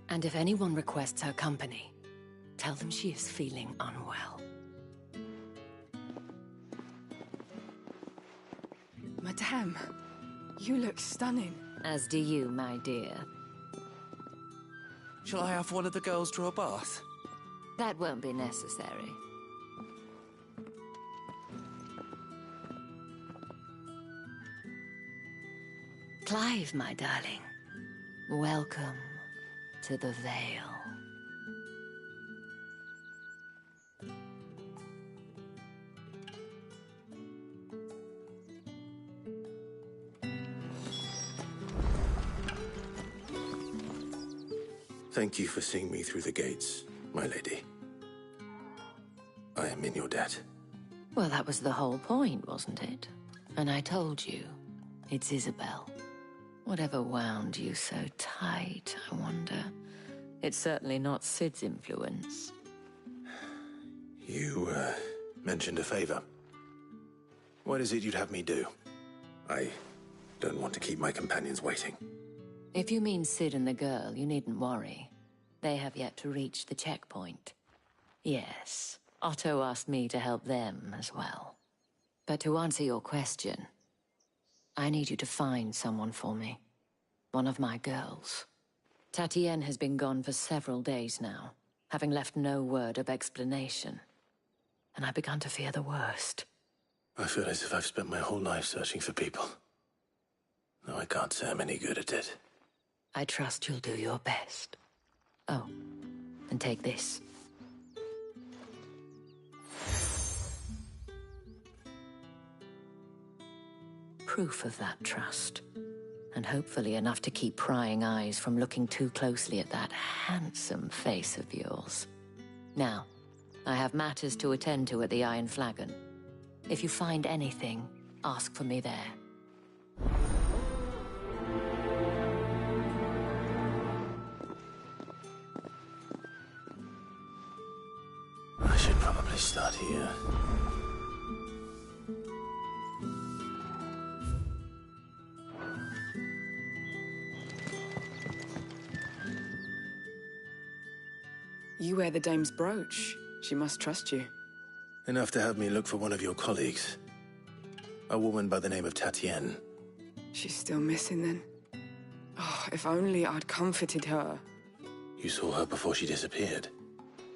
And if anyone requests her company, tell them she is feeling unwell. Madame, you look stunning. As do you, my dear. Shall I have one of the girls draw a bath? That won't be necessary. Clive, my darling. Welcome to the Vale. Thank you for seeing me through the gates, my lady. I am in your debt. Well, that was the whole point, wasn't it? And I told you, it's Isabel. Whatever wound you so tight, I wonder. It's certainly not Sid's influence. You, mentioned a favor. What is it you'd have me do? I don't want to keep my companions waiting. If you mean Sid and the girl, you needn't worry. They have yet to reach the checkpoint. Yes, Otto asked me to help them as well. But to answer your question, I need you to find someone for me. One of my girls. Tatienne has been gone for several days now, having left no word of explanation. And I've begun to fear the worst. I feel as if I've spent my whole life searching for people. No, I can't say I'm any good at it. I trust you'll do your best. Oh, and take this. Proof of that trust. And hopefully enough to keep prying eyes from looking too closely at that handsome face of yours. Now, I have matters to attend to at the Iron Flagon. If you find anything, ask for me there. I should probably start here. You wear the dame's brooch. She must trust you. Enough to have me look for one of your colleagues. A woman by the name of Tatienne. She's still missing then. Oh, if only I'd comforted her. You saw her before she disappeared.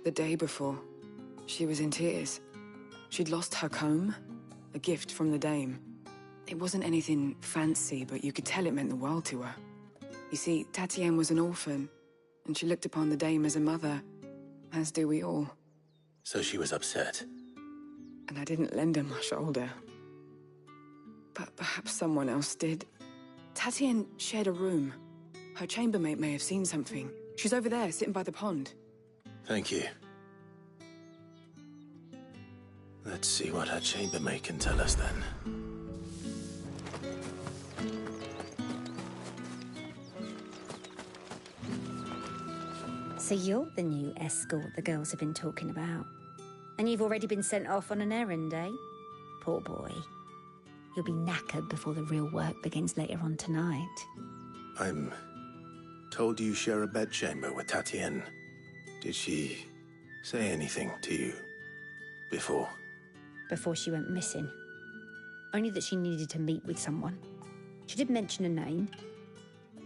The day before, she was in tears. She'd lost her comb, a gift from the dame. It wasn't anything fancy, but you could tell it meant the world to her. You see, Tatienne was an orphan, and she looked upon the dame as a mother, as do we all. So she was upset. And I didn't lend her my shoulder. But perhaps someone else did. Tatienne shared a room. Her chambermaid may have seen something. She's over there, sitting by the pond. Thank you. Let's see what her chambermaid can tell us then. So you're the new escort the girls have been talking about. And you've already been sent off on an errand, eh? Poor boy. You'll be knackered before the real work begins later on tonight. I'm told you share a bedchamber with Tatienne. Did she say anything to you before? Before she went missing. Only that she needed to meet with someone. She did mention a name,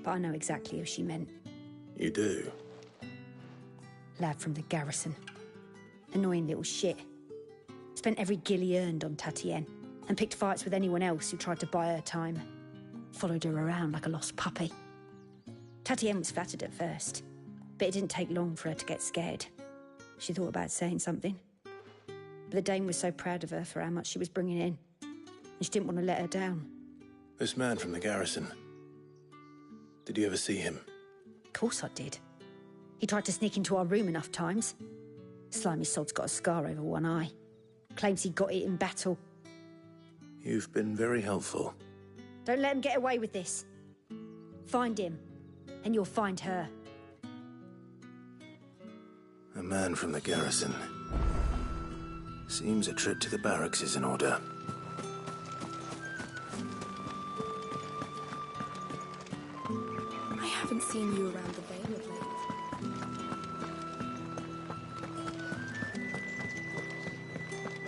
but I know exactly who she meant. You do? Lad from the garrison. Annoying little shit. Spent every guil he earned on Tatienne, and picked fights with anyone else who tried to buy her time. Followed her around like a lost puppy. Tatienne was flattered at first, but it didn't take long for her to get scared. She thought about saying something. But the dame was so proud of her for how much she was bringing in, and she didn't want to let her down. This man from the garrison. Did you ever see him? Of course I did. He tried to sneak into our room enough times. Slimy sod's got a scar over one eye. Claims he got it in battle. You've been very helpful. Don't let him get away with this. Find him, and you'll find her. A man from the garrison. Seems a trip to the barracks is in order. I haven't seen you around the Vale of late.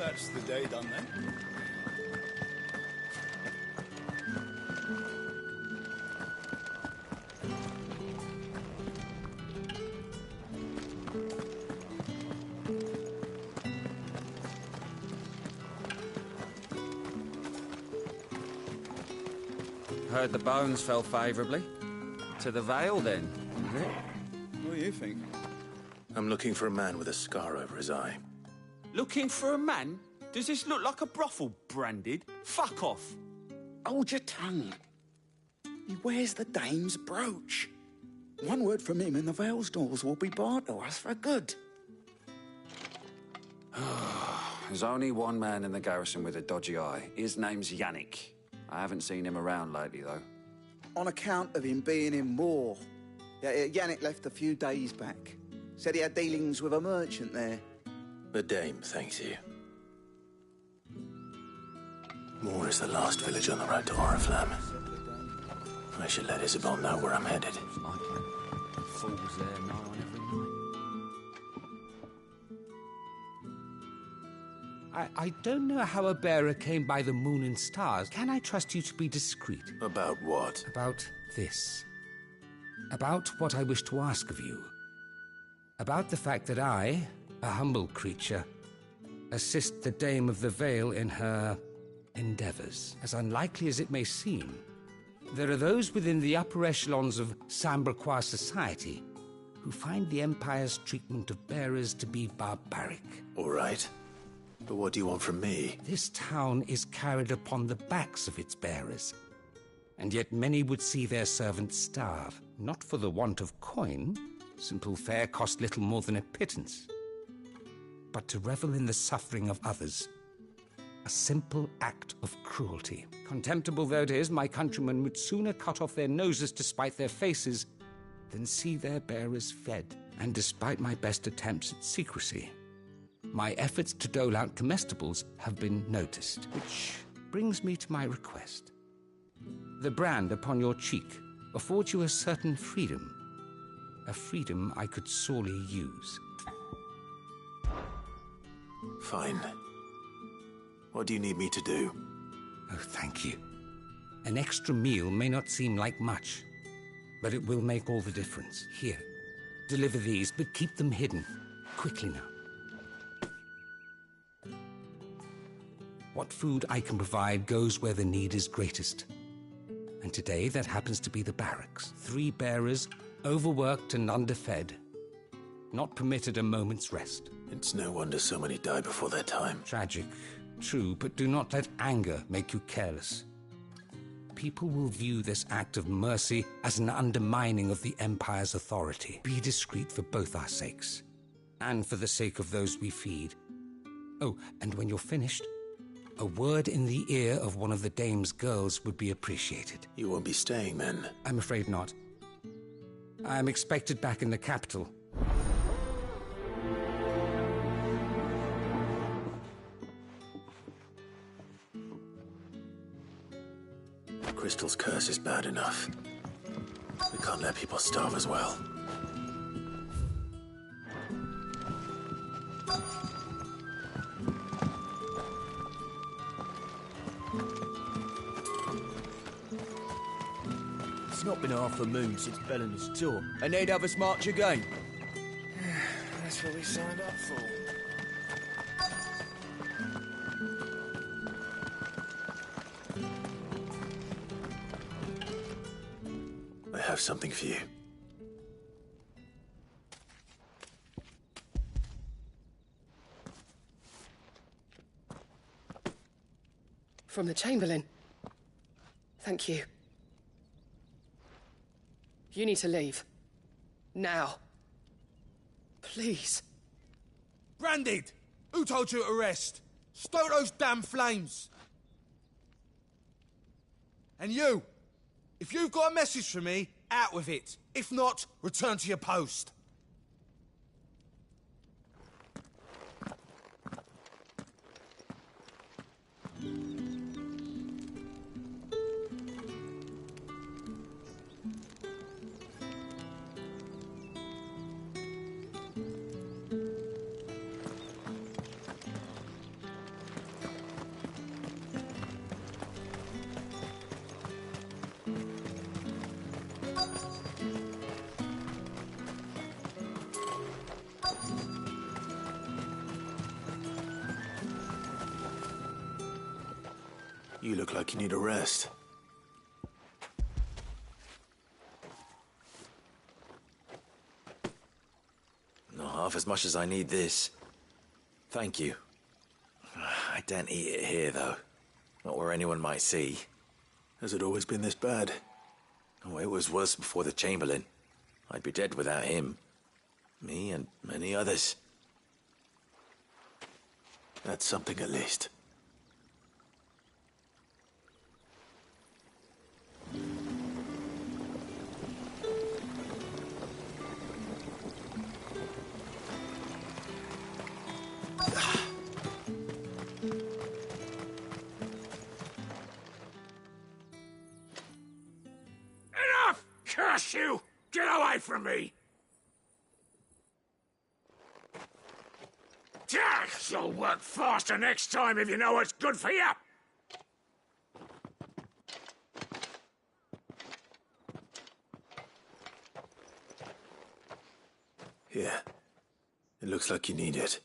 That's the day done then. Heard the bones fell favourably. To the Vale, then, is it? What do you think? I'm looking for a man with a scar over his eye. Looking for a man? Does this look like a brothel, Branded? Fuck off. Hold your tongue. He wears the dame's brooch. One word from him and the Vale's doors will be barred to us for good. There's only one man in the garrison with a dodgy eye. His name's Yannick. I haven't seen him around lately, though. On account of him being in war. Yannick left a few days back. Said he had dealings with a merchant there. The dame thanks you. Moor is the last village on the road to Oriflamme. I should let Isabel know where I'm headed. Fools there, no one every night. I don't know how a bearer came by the moon and stars. Can I trust you to be discreet? About what? About this. About what I wish to ask of you. About the fact that I, a humble creature, assist the Dame of the Vale in her endeavours. As unlikely as it may seem, there are those within the upper echelons of Samberquois society who find the Empire's treatment of bearers to be barbaric. All right. But what do you want from me? This town is carried upon the backs of its bearers, and yet many would see their servants starve, not for the want of coin. Simple fare cost little more than a pittance, but to revel in the suffering of others. A simple act of cruelty. Contemptible though it is, my countrymen would sooner cut off their noses to spite their faces than see their bearers fed. And despite my best attempts at secrecy, my efforts to dole out comestibles have been noticed, which brings me to my request. The brand upon your cheek affords you a certain freedom, a freedom I could sorely use. Fine. What do you need me to do? Oh, thank you. An extra meal may not seem like much, but it will make all the difference. Here, deliver these, but keep them hidden. Quickly now. What food I can provide goes where the need is greatest. And today, that happens to be the barracks. 3 bearers, overworked and underfed, not permitted a moment's rest. It's no wonder so many die before their time. Tragic, true, but do not let anger make you careless. People will view this act of mercy as an undermining of the Empire's authority. Be discreet for both our sakes, and for the sake of those we feed. Oh, and when you're finished, a word in the ear of one of the Dame's girls would be appreciated. You won't be staying then? I'm afraid not. I am expected back in the capital. Crystal's curse is bad enough. We can't let people starve as well. It's not been half a moon since Bellen's tour, and they'd have us march again. That's what we signed up for. I have something for you. From the Chamberlain. Thank you. You need to leave. Now. Please. Branded! Who told you to rest? Stoke those damn flames! And you! If you've got a message for me, out with it. If not, return to your post. You look like you need a rest. Not half as much as I need this. Thank you. I daren't eat it here, though. Not where anyone might see. Has it always been this bad? Oh, it was worse before the Chamberlain. I'd be dead without him. Me and many others. That's something at least. Enough! Curse you! Get away from me! You'll work faster next time if you know what's good for you! Here. It looks like you need it.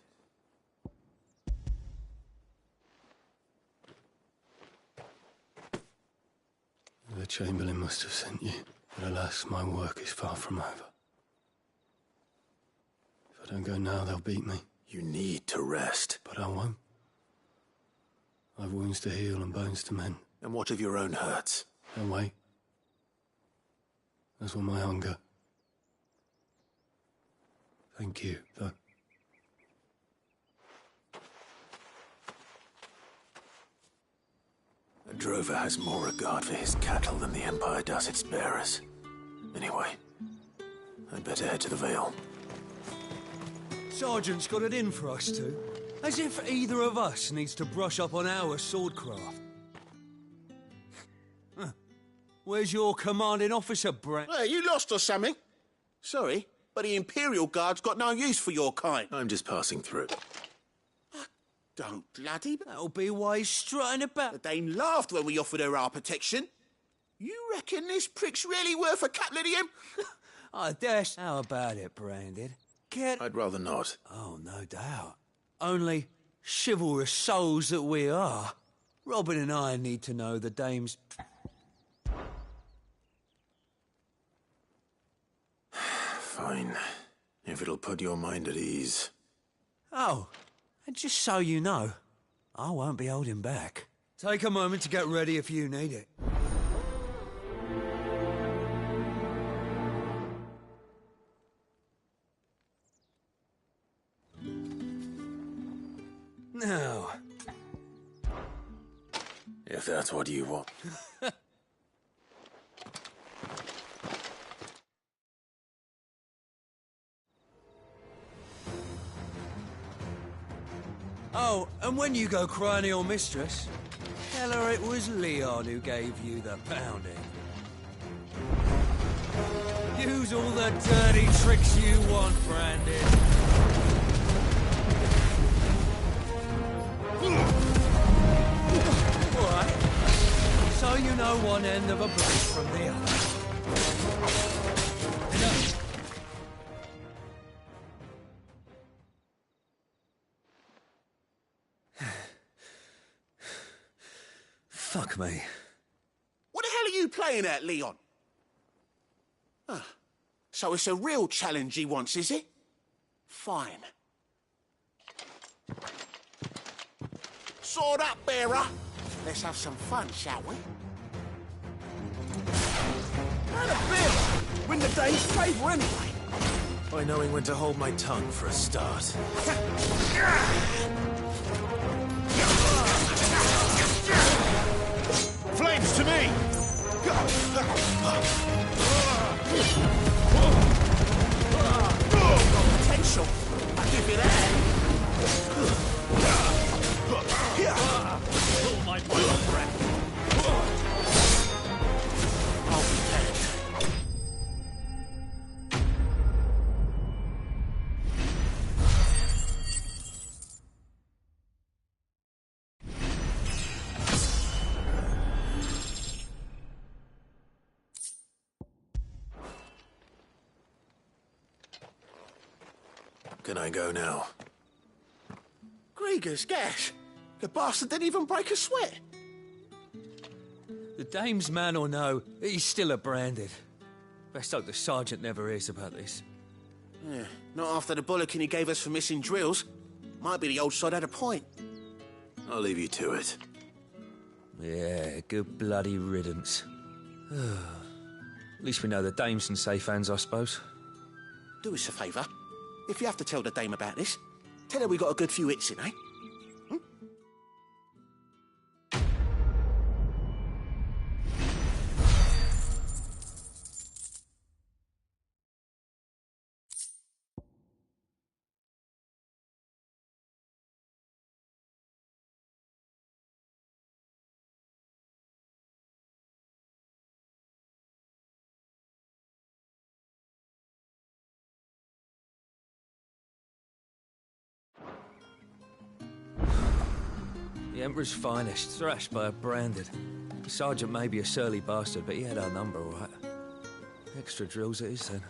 The Chamberlain must have sent you, but alas, my work is far from over. If I don't go now, they'll beat me. You need to rest. But I won't. I've wounds to heal and bones to mend. And what of your own hurts? They'll wait. As will my hunger. Thank you, though. A drover has more regard for his cattle than the Empire does its bearers. Anyway, I'd better head to the Vale. Sergeant's got it in for us two. As if either of us needs to brush up on our swordcraft. Where's your commanding officer, Brent? Hey, you lost or something? Sorry, but the Imperial Guard's got no use for your kind. I'm just passing through. Don't bloody... That'll be why he's strutting about. The Dane laughed when we offered her our protection. You reckon this prick's really worth a couple of him? I guess. How about it, Branded? I'd rather not. Oh, no doubt. Only chivalrous souls that we are. Robin and I need to know the dame's... Fine. If it'll put your mind at ease. Oh, and just so you know, I won't be holding back. Take a moment to get ready if you need it. Now... If that's what you want. Oh, and when you go crying to your mistress, tell her it was Leon who gave you the pounding. Use all the dirty tricks you want, Brandon. Alright. So you know one end of a blade from the other. Fuck me. What the hell are you playing at, Leon? Ah, so it's a real challenge he wants, is it? Fine. Sword up, bearer. Let's have some fun, shall we? And a bit! Win the day's favour anyway. By knowing when to hold my tongue for a start. Flames to me! Potential. I give you that. Hold my breath. I'll be dead. Can I go now? Gregor's gas. The bastard didn't even break a sweat. The dame's man or no, he's still a branded. Best hope the sergeant never hears about this. Yeah, not after the bullocking he gave us for missing drills. Might be the old sod had a point. I'll leave you to it. Yeah, good bloody riddance. At least we know the dame's in safe hands, I suppose. Do us a favour. If you have to tell the dame about this, tell her we got a good few hits in, eh? The Emperor's finest, thrashed by a branded. The sergeant may be a surly bastard, but he had our number, all right. Extra drills it is, then.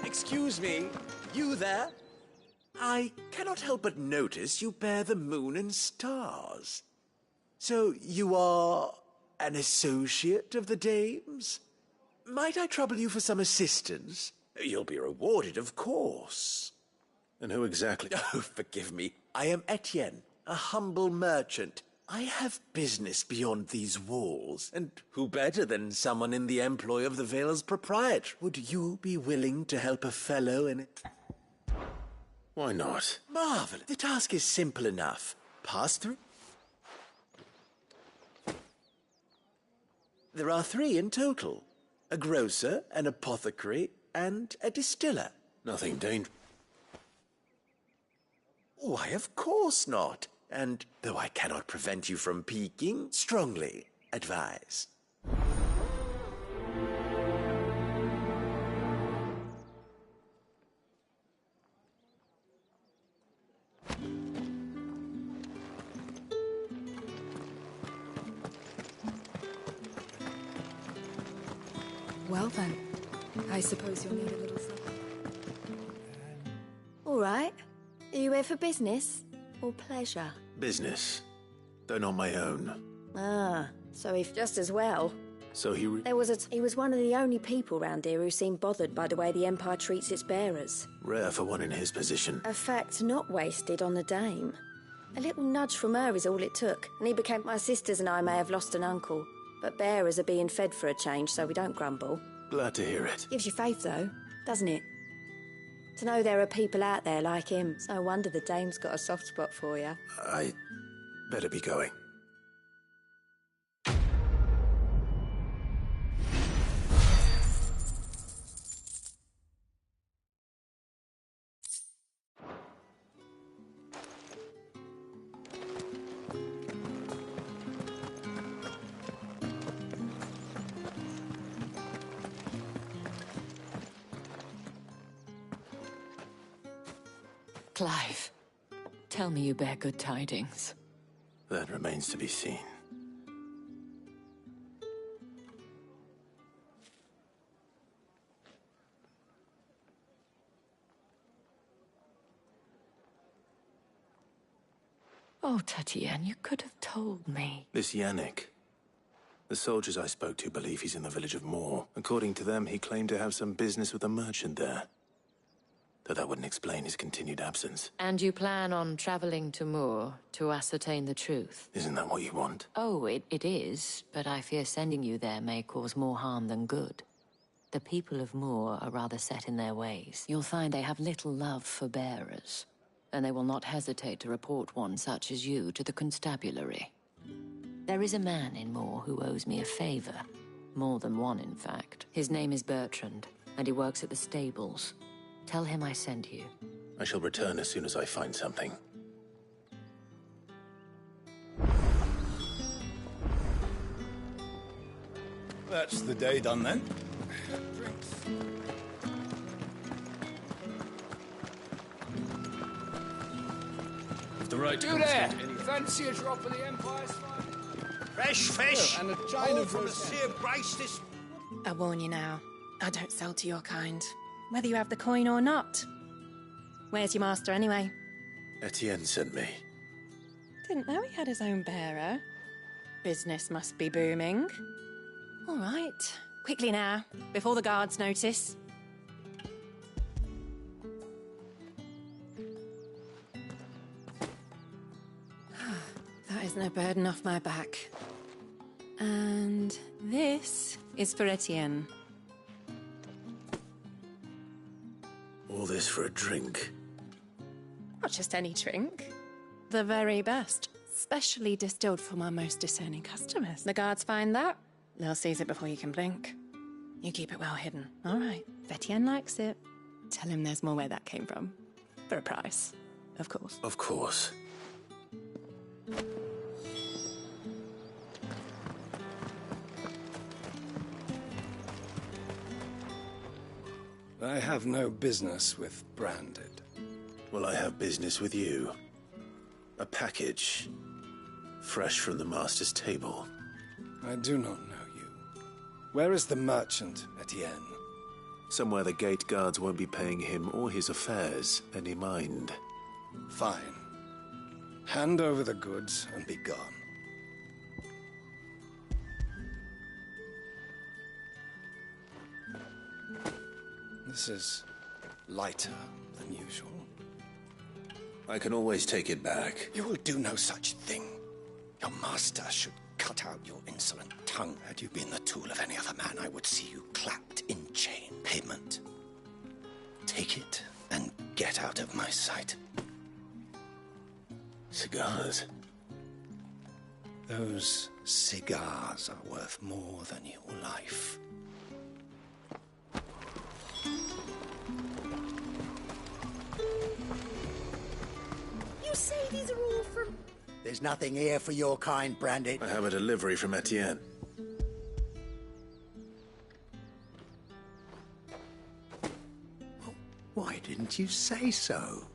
Excuse me, you there? I cannot help but notice you bear the moon and stars. So you are an associate of the dame's? Might I trouble you for some assistance? You'll be rewarded, of course. And who exactly? Oh, forgive me. I am Etienne, a humble merchant. I have business beyond these walls, and who better than someone in the employ of the Vale's proprietor? Would you be willing to help a fellow in it? Why not? Marvelous. The task is simple enough. Pass through. There are 3 in total. A grocer, an apothecary, and a distiller. Nothing dangerous. Why, of course not. And though I cannot prevent you from peeking, strongly advise. Well then, I suppose you'll need a little supper. All right. Are you here for business or pleasure? Business, though not my own. Ah, so if just as well. So he he was one of the only people round here who seemed bothered by the way the Empire treats its bearers. Rare for one in his position. A fact not wasted on the dame. A little nudge from her is all it took, and he became... My sisters and I may have lost an uncle, but bearers are being fed for a change, so we don't grumble. Glad to hear it. Gives you faith, though, doesn't it? To know there are people out there like him. It's no wonder the dame's got a soft spot for you. I better be going. Clive, tell me you bear good tidings. That remains to be seen. Oh, Tatienne, you could have told me. This Yannick. The soldiers I spoke to believe he's in the village of Moor. According to them, he claimed to have some business with a merchant there. Though that wouldn't explain his continued absence. And you plan on traveling to Moor to ascertain the truth? Isn't that what you want? Oh, it is, but I fear sending you there may cause more harm than good. The people of Moor are rather set in their ways. You'll find they have little love for bearers, and they will not hesitate to report one such as you to the constabulary. There is a man in Moor who owes me a favor. More than one, in fact. His name is Bertrand, and he works at the stables. Tell him I sent you. I shall return as soon as I find something. That's the day done then. If the right You there! Fancy a drop of the Empire's fine? Fresh fish! And a china all from the roast. Sea of Grace this... I warn you now, I don't sell to your kind, whether you have the coin or not. Where's your master anyway? Etienne sent me. Didn't know he had his own bearer. Business must be booming. All right, quickly now, before the guards notice. That is no burden off my back. And this is for Etienne. All this for a drink. Not just any drink. The very best. Specially distilled for my most discerning customers. The guards find that, they'll seize it before you can blink. You keep it well hidden. All right. If Etienne likes it, tell him there's more where that came from. For a price, of course. Of course. I have no business with Branded. Well, I have business with you. A package. Fresh from the master's table. I do not know you. Where is the merchant, Etienne? Somewhere the gate guards won't be paying him or his affairs any mind. Fine. Hand over the goods and be gone. This is lighter than usual. I can always take it back. You will do no such thing. Your master should cut out your insolent tongue. Had you been the tool of any other man, I would see you clapped in chain. Payment. Take it and get out of my sight. Cigars? Those cigars are worth more than your life. You say these are all from... There's nothing here for your kind, Branded. I have a delivery from Etienne. Why didn't you say so?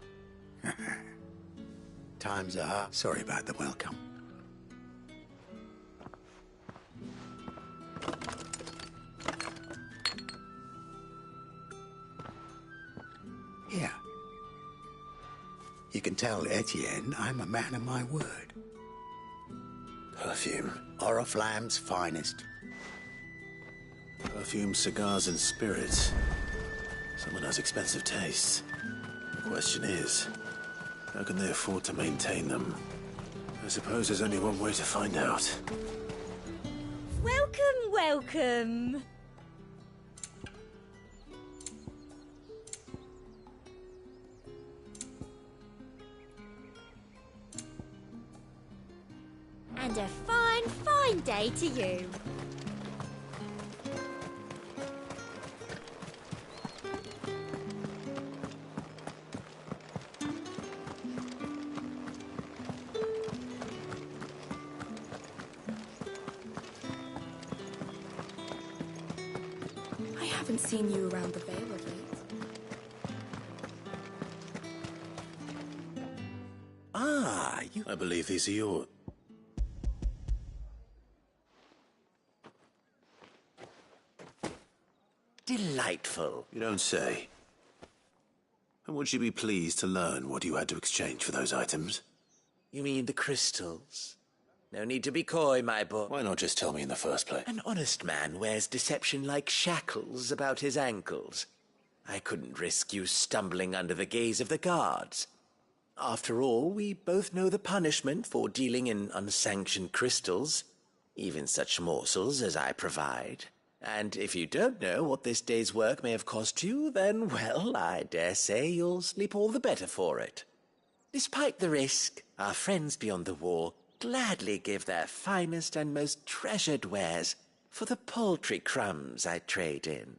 Times are hard. Sorry about the welcome. Here. You can tell Etienne I'm a man of my word. Perfume. Oriflamme's finest. Perfume, cigars, and spirits. Someone has expensive tastes. The question is, how can they afford to maintain them? I suppose there's only one way to find out. Welcome, welcome. And a fine, fine day to you. I haven't seen you around the Vale of late. Ah, you... I believe these are yours. Delightful. You don't say. And would you be pleased to learn what you had to exchange for those items? You mean the crystals? No need to be coy, my boy. Why not just tell me in the first place? An honest man wears deception like shackles about his ankles. I couldn't risk you stumbling under the gaze of the guards. After all, we both know the punishment for dealing in unsanctioned crystals, even such morsels as I provide. And if you don't know what this day's work may have cost you, then, well, I dare say you'll sleep all the better for it. Despite the risk, our friends beyond the wall gladly give their finest and most treasured wares for the paltry crumbs I trade in.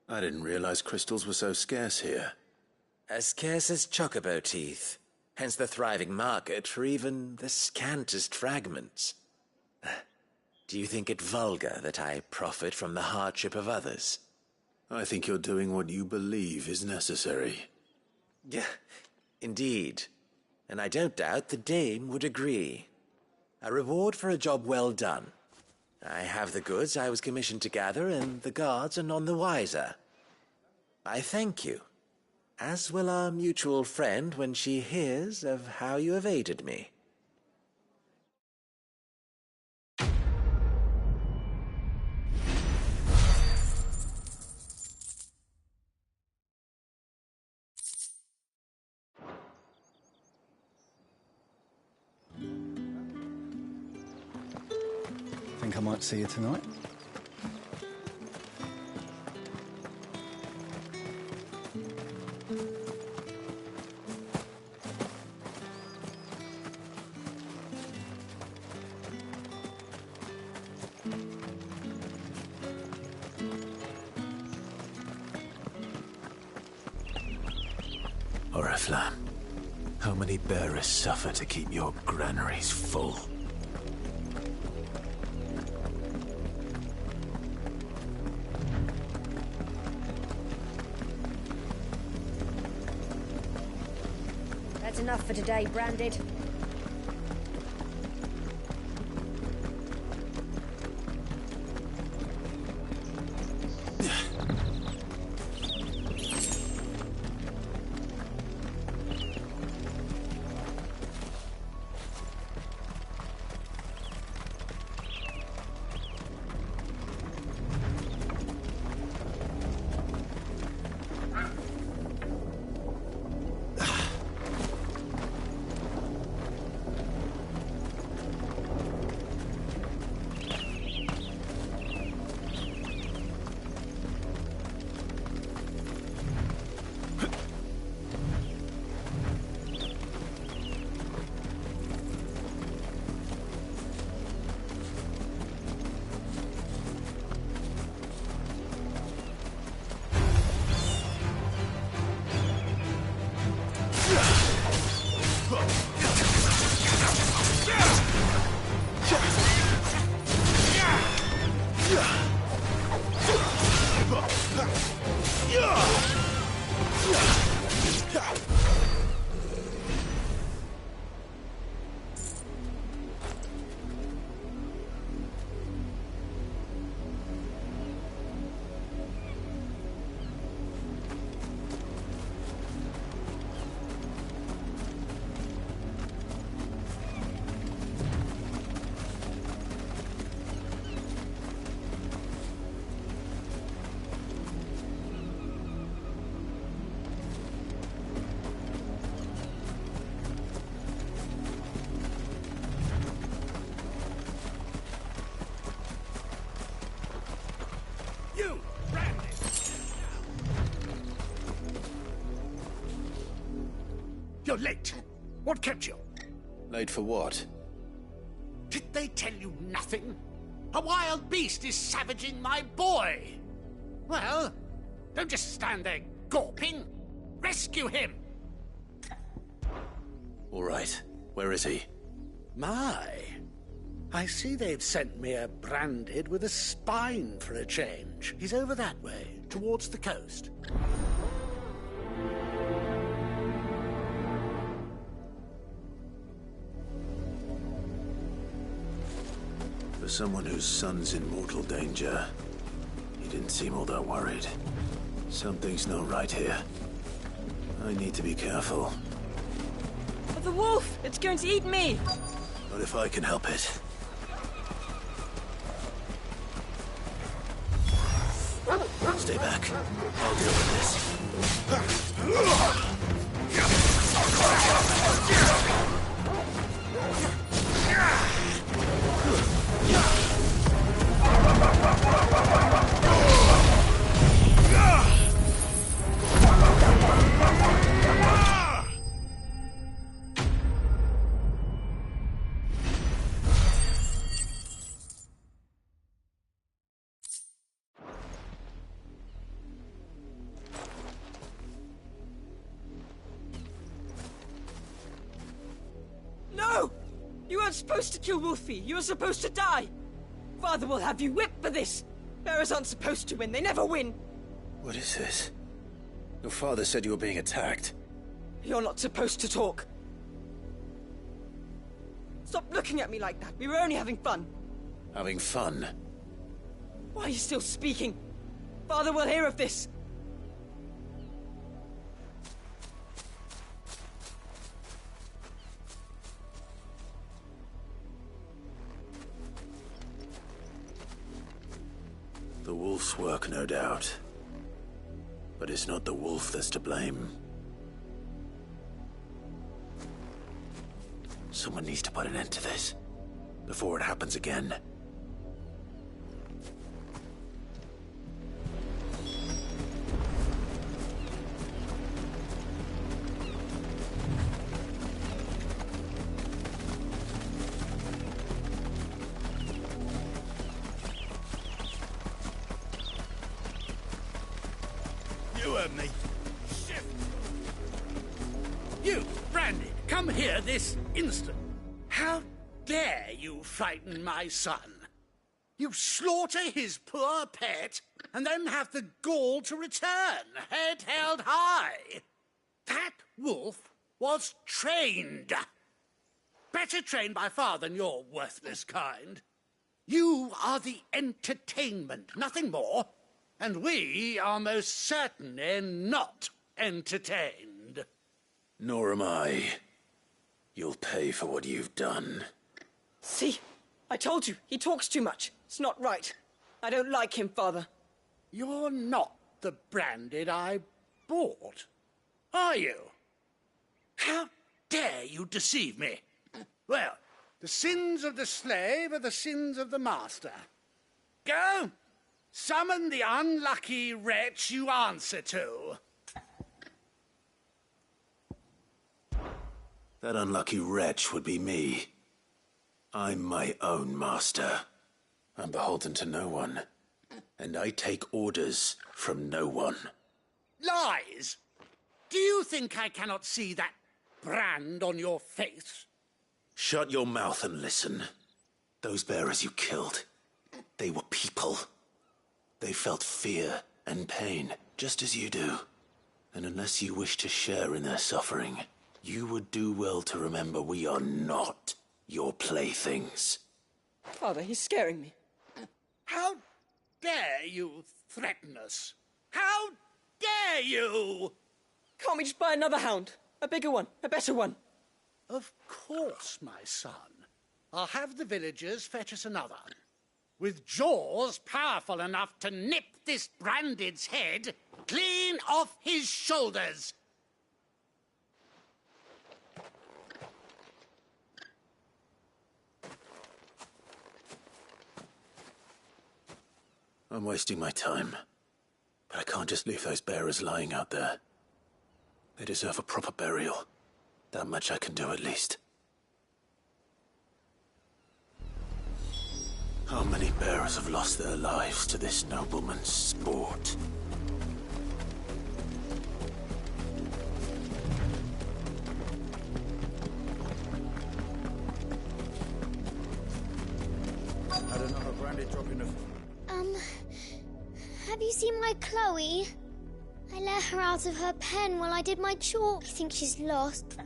I didn't realize crystals were so scarce here. As scarce as chocobo teeth, hence the thriving market for even the scantest fragments. Do you think it vulgar that I profit from the hardship of others? I think you're doing what you believe is necessary. Yeah, indeed. And I don't doubt the dame would agree. A reward for a job well done. I have the goods I was commissioned to gather, and the guards are none the wiser. I thank you, as will our mutual friend when she hears of how you have aided me. Think I might see you tonight? Oriflamme, how many bearers suffer to keep your granaries full? That's enough for today, Branded. You're late. What kept you? Late for what? Did they tell you nothing? A wild beast is savaging my boy. Well, don't just stand there gawping. Rescue him. All right. Where is he? My. I see they've sent me a Branded with a spine for a change. He's over that way, towards the coast. For someone whose son's in mortal danger, he didn't seem all that worried. Something's not right here. I need to be careful. The wolf! It's going to eat me! Not if I can help it. Stay back. I'll deal with this. No! You weren't supposed to kill Wolfie. You were supposed to die. Father will have you whipped for this. Bearers aren't supposed to win. They never win. What is this? Your father said you were being attacked. You're not supposed to talk. Stop looking at me like that. We were only having fun. Having fun? Why are you still speaking? Father will hear of this. The wolf's work, no doubt. But it's not the wolf that's to blame. Someone needs to put an end to this, before it happens again. You heard me. Shit! You, Branded, come here this instant. How dare you frighten my son? You slaughter his poor pet, and then have the gall to return, head held high. That wolf was trained. Better trained by far than your worthless kind. You are the entertainment, nothing more. And we are most certainly not entertained. Nor am I. You'll pay for what you've done. See? I told you, he talks too much. It's not right. I don't like him, Father. You're not the Branded I bought, are you? How dare you deceive me? Well, the sins of the slave are the sins of the master. Go! Summon the unlucky wretch you answer to. That unlucky wretch would be me. I'm my own master. I'm beholden to no one. And I take orders from no one. Lies! Do you think I cannot see that brand on your face? Shut your mouth and listen. Those bearers you killed, they were people. They felt fear and pain, just as you do. And unless you wish to share in their suffering, you would do well to remember we are not your playthings. Father, he's scaring me. How dare you threaten us? How dare you? Can't we just buy another hound? A bigger one, a better one. Of course, my son. I'll have the villagers fetch us another. With jaws powerful enough to nip this Branded's head clean off his shoulders. I'm wasting my time. But I can't just leave those bearers lying out there. They deserve a proper burial. That much I can do at least. How many bearers have lost their lives to this nobleman's sport? Had another Branded dropping of... Have you seen my Chloe? I let her out of her pen while I did my chalk. I think she's lost.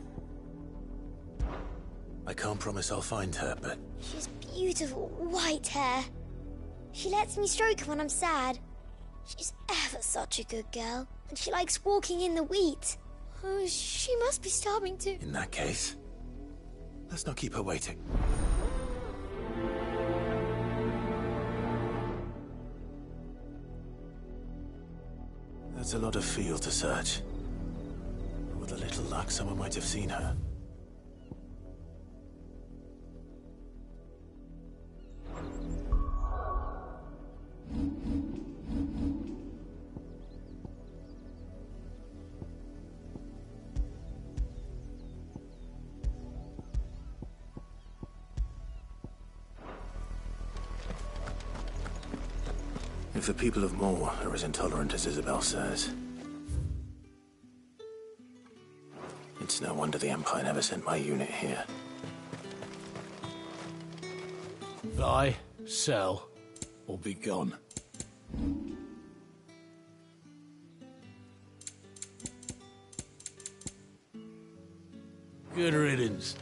I can't promise I'll find her, but... She's beautiful, white hair. She lets me stroke her when I'm sad. She's ever such a good girl. And she likes walking in the wheat. Oh, she must be starving to... In that case, Let's not keep her waiting. That's a lot of field to search. With a little luck, someone might have seen her. If the people of Moor are as intolerant as Isabel says, it's no wonder the Empire never sent my unit here. Buy, sell, or be gone. Good riddance.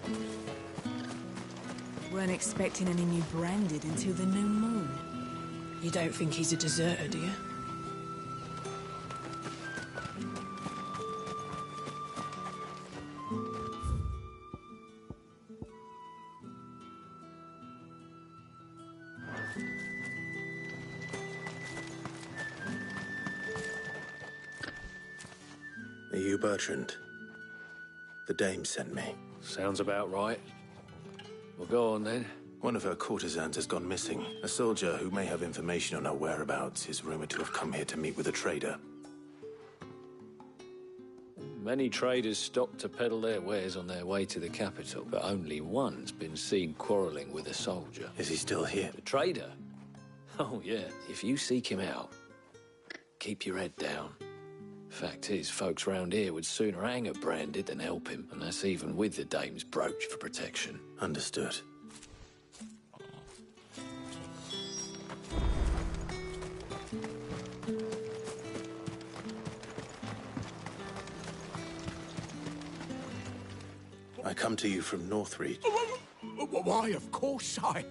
Weren't expecting any new branded until the new moon. You don't think he's a deserter, do you? Are you Bertrand? The dame sent me. Sounds about right. Well, go on then. One of her courtesans has gone missing. A soldier who may have information on her whereabouts is rumored to have come here to meet with a trader. Many traders stop to peddle their wares on their way to the capital, but only one's been seen quarreling with a soldier. Is he still here? The trader? Oh, yeah. If you seek him out, keep your head down. Fact is, folks round here would sooner hang a Branded than help him, and that's even with the dame's brooch for protection. Understood. I come to you from Northreach. Why, of course I...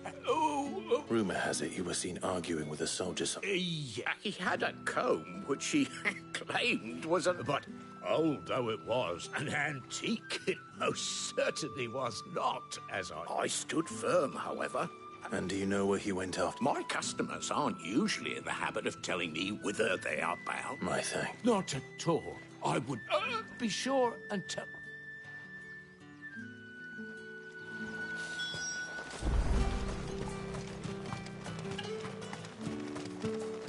Rumor has it you were seen arguing with a soldier. Yeah, he had a comb, which he claimed was a... But old though it was, an antique, it most certainly was not, as I stood firm, however. And do you know where he went after? My customers aren't usually in the habit of telling me whither they are bound. My thanks. Not at all. I would be sure and tell...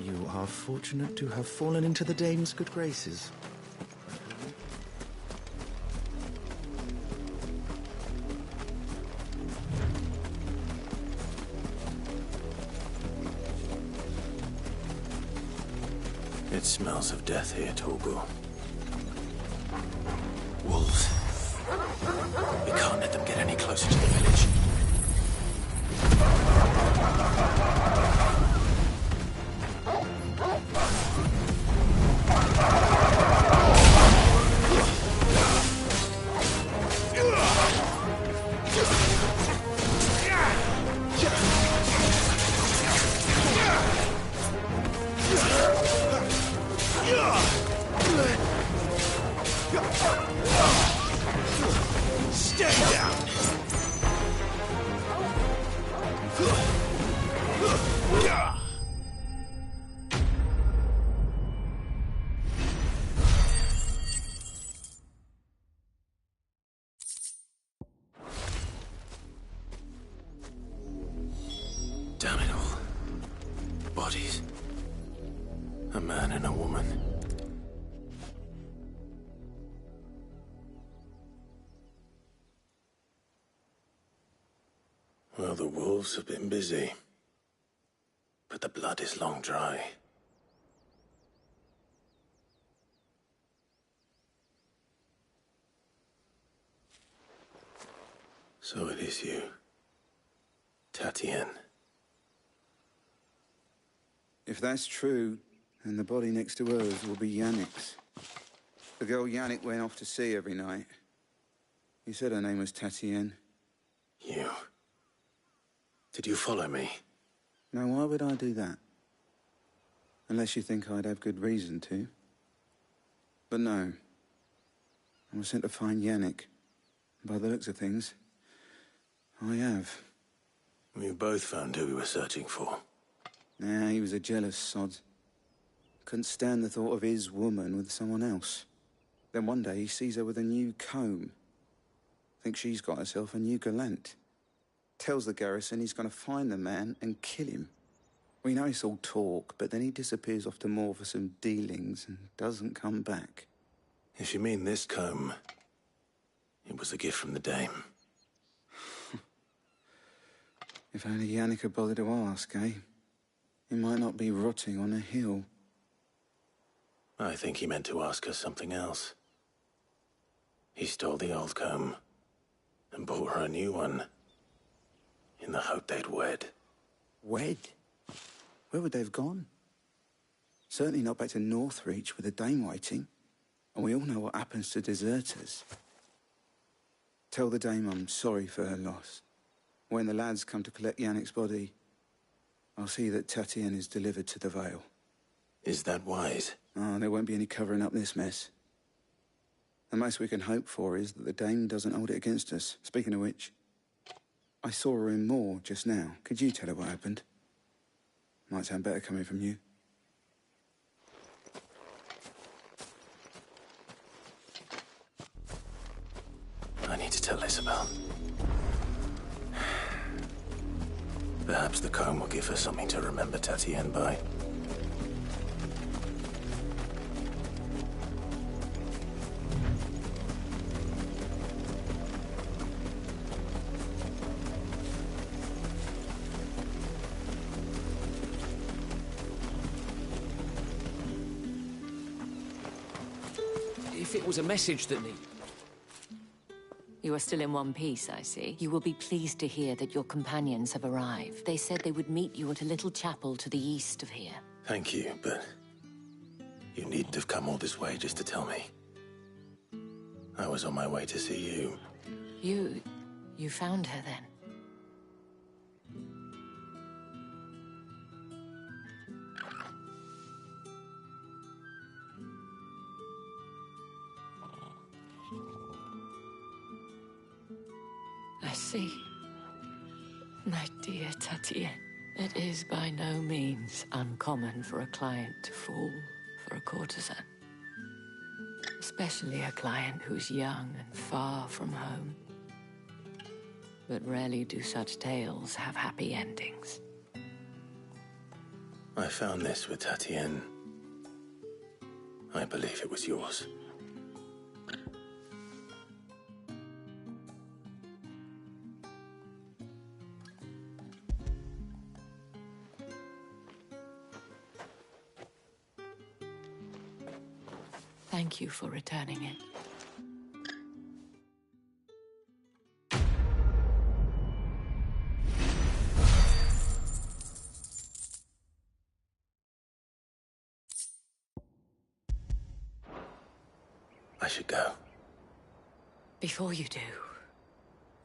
You are fortunate to have fallen into the dame's good graces. It smells of death here, Torgal. Wolves. We can't let them get any closer to the village. Stay down! Damn it all. Bodies. A man and a woman. Well, the wolves have been busy. But the blood is long dry. So it is you, Tatien. If that's true, then the body next to hers will be Yannick's. The girl Yannick went off to sea every night. He said her name was Tatien. You... Did you follow me? Now, why would I do that? Unless you think I'd have good reason to. But no. I was sent to find Yannick. By the looks of things, I have. We both found who we were searching for. Yeah, he was a jealous sod. Couldn't stand the thought of his woman with someone else. Then one day he sees her with a new comb. Thinks she's got herself a new gallant. Tells the garrison he's going to find the man and kill him. We know it's all talk, but then he disappears off to Moor for some dealings and doesn't come back. If you mean this comb, it was a gift from the Dame. If only Yannick had bothered to ask, eh? He might not be rotting on a hill. I think he meant to ask her something else. He stole the old comb and bought her a new one in the hope they'd wed. Wed? Where would they have gone? Certainly not back to Northreach with the Dame waiting. And we all know what happens to deserters. Tell the Dame I'm sorry for her loss. When the lads come to collect Yannick's body, I'll see that Tatienne is delivered to the Vale. Is that wise? Oh, there won't be any covering up this mess. The most we can hope for is that the Dame doesn't hold it against us. Speaking of which, I saw her in Moor just now. Could you tell her what happened? Might sound better coming from you. I need to tell Isabel. Perhaps the comb will give her something to remember Tatienne by. If it was a message that needed... You are still in one piece, I see. You will be pleased to hear that your companions have arrived. They said they would meet you at a little chapel to the east of here. Thank you, but you needn't have come all this way just to tell me. I was on my way to see you. You found her then? I see. My dear Tatienne, it is by no means uncommon for a client to fall for a courtesan. Especially a client who's young and far from home. But rarely do such tales have happy endings. I found this with Tatienne. I believe it was yours. Thank you for returning it. I should go. Before you do,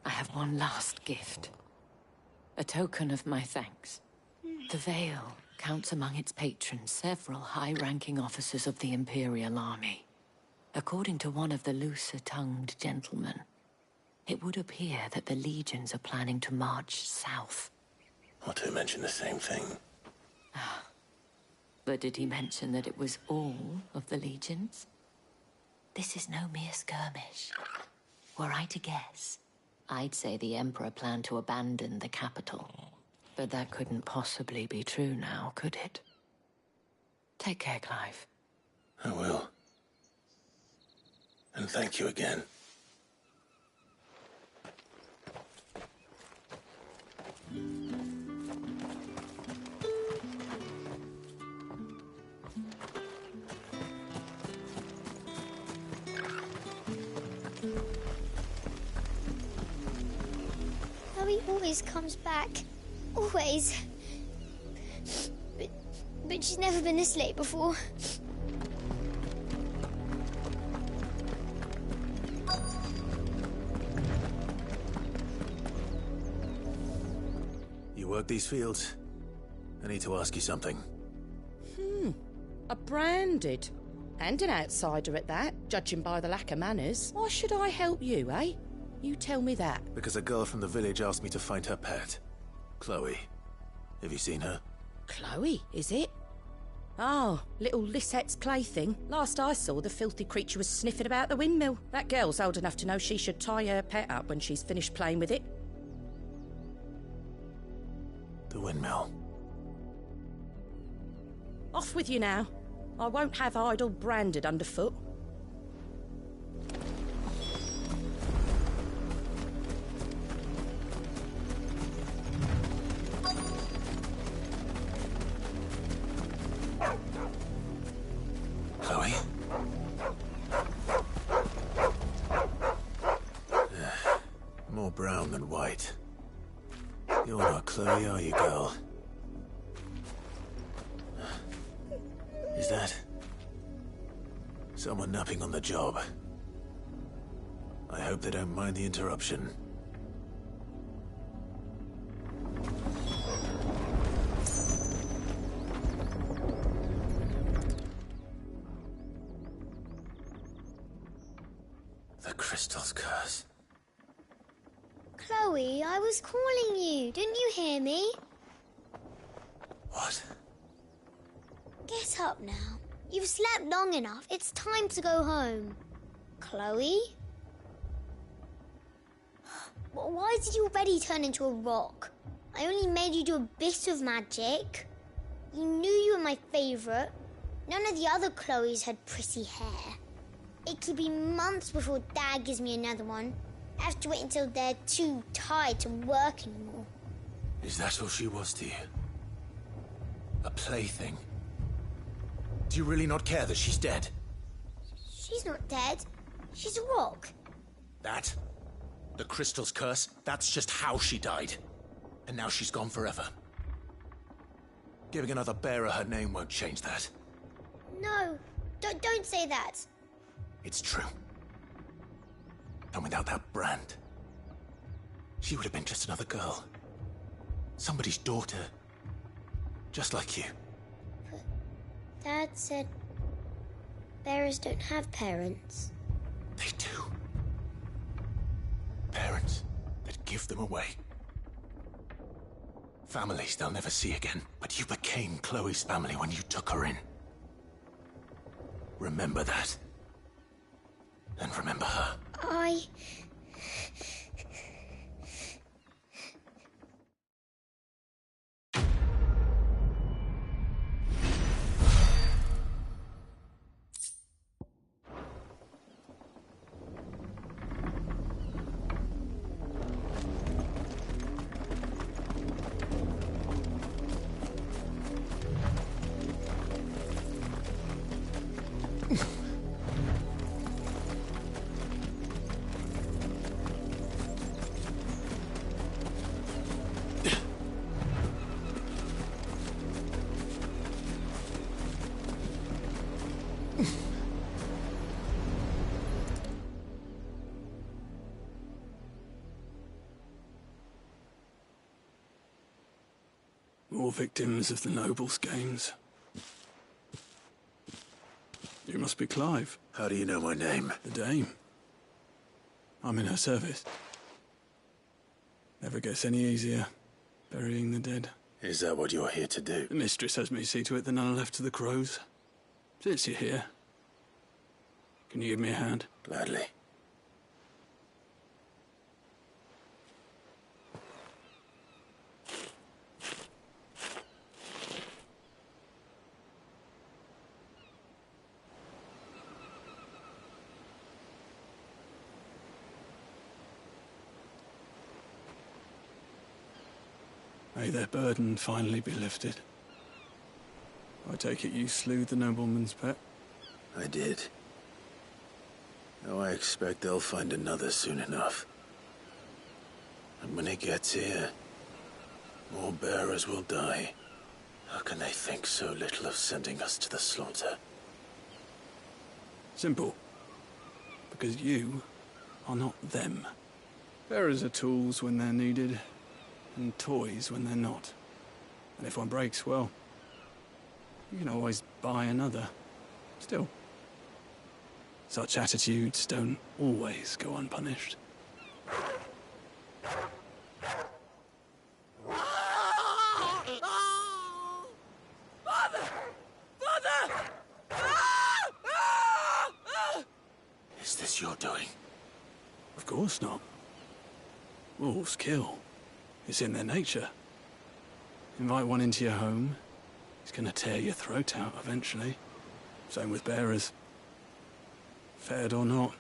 I have one last gift. A token of my thanks. The Vale counts among its patrons several high-ranking officers of the Imperial Army. According to one of the looser-tongued gentlemen, it would appear that the legions are planning to march south. Otto mentioned the same thing. But did he mention that it was all of the legions? This is no mere skirmish. Were I to guess, I'd say the Emperor planned to abandon the capital. But that couldn't possibly be true now, could it? Take care, Clive. I will. And thank you again. He always comes back. Always. But she's never been this late before. You work these fields? I need to ask you something. A branded. And an outsider at that, judging by the lack of manners. Why should I help you, eh? you tell me that? Because a girl from the village asked me to find her pet. Chloe. Have you seen her? Chloe, is it? Oh, little Lisette's plaything. Last I saw, the filthy creature was sniffing about the windmill. That girl's old enough to know she should tie her pet up when she's finished playing with it. The windmill. Off with you now. I won't have idle branded underfoot. Chloe? More brown than white. You're not Chloe, are you, girl? Is that someone napping on the job? I hope they don't mind the interruption. The crystal's curse. Chloe, I was calling you. Didn't you hear me? What? Get up now. You've slept long enough. It's time to go home. Chloe? Why did you already turn into a rock? I only made you do a bit of magic. You knew you were my favourite. None of the other Chloes had pretty hair. It could be months before Dad gives me another one. I have to wait until they're too tired to work anymore. Is that all she was to you? A plaything? Do you really not care that she's dead? She's not dead. She's a rock. That? The crystal's curse? That's just how she died. And now she's gone forever. Giving another bearer her name won't change that. No, don't say that. It's true. And without that brand, she would have been just another girl. Somebody's daughter. Just like you. But Dad said bearers don't have parents. They do. Parents that give them away. Families they'll never see again. But you became Chloe's family when you took her in. Remember that. And remember her. More victims of the Nobles' games. You must be Clive. How do you know my name? The Dame. I'm in her service. Never gets any easier, burying the dead. Is that what you're here to do? The mistress has me see to it that none are left to the crows. Since you're here, can you give me a hand? Gladly. May their burden finally be lifted. I take it you slew the nobleman's pet? I did. Now I expect they'll find another soon enough. And when it gets here, more bearers will die. How can they think so little of sending us to the slaughter? Simple. Because you are not them. Bearers are tools when they're needed, and toys when they're not. And if one breaks, well, you can always buy another. Still, such attitudes don't always go unpunished. Is this your doing? Of course not. Wolves kill. It's in their nature. Invite one into your home, he's gonna tear your throat out eventually. Same with bearers. Fed or not,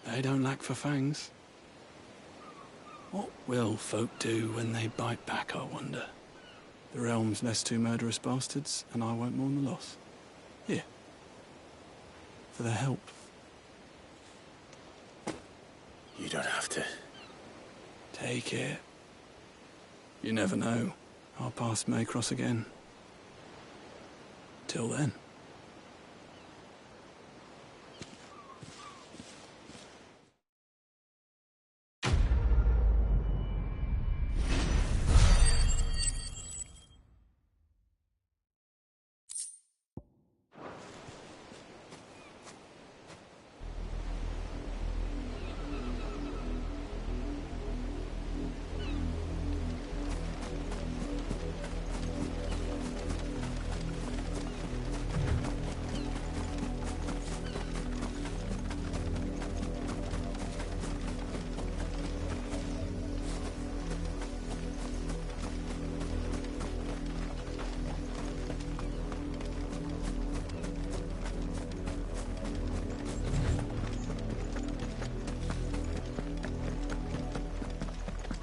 they don't lack for fangs. What will folk do when they bite back, I wonder? The realm's less two murderous bastards, and I won't mourn the loss. Here. For their help. You don't have to. Take it. You never know. Our paths may cross again. Till then.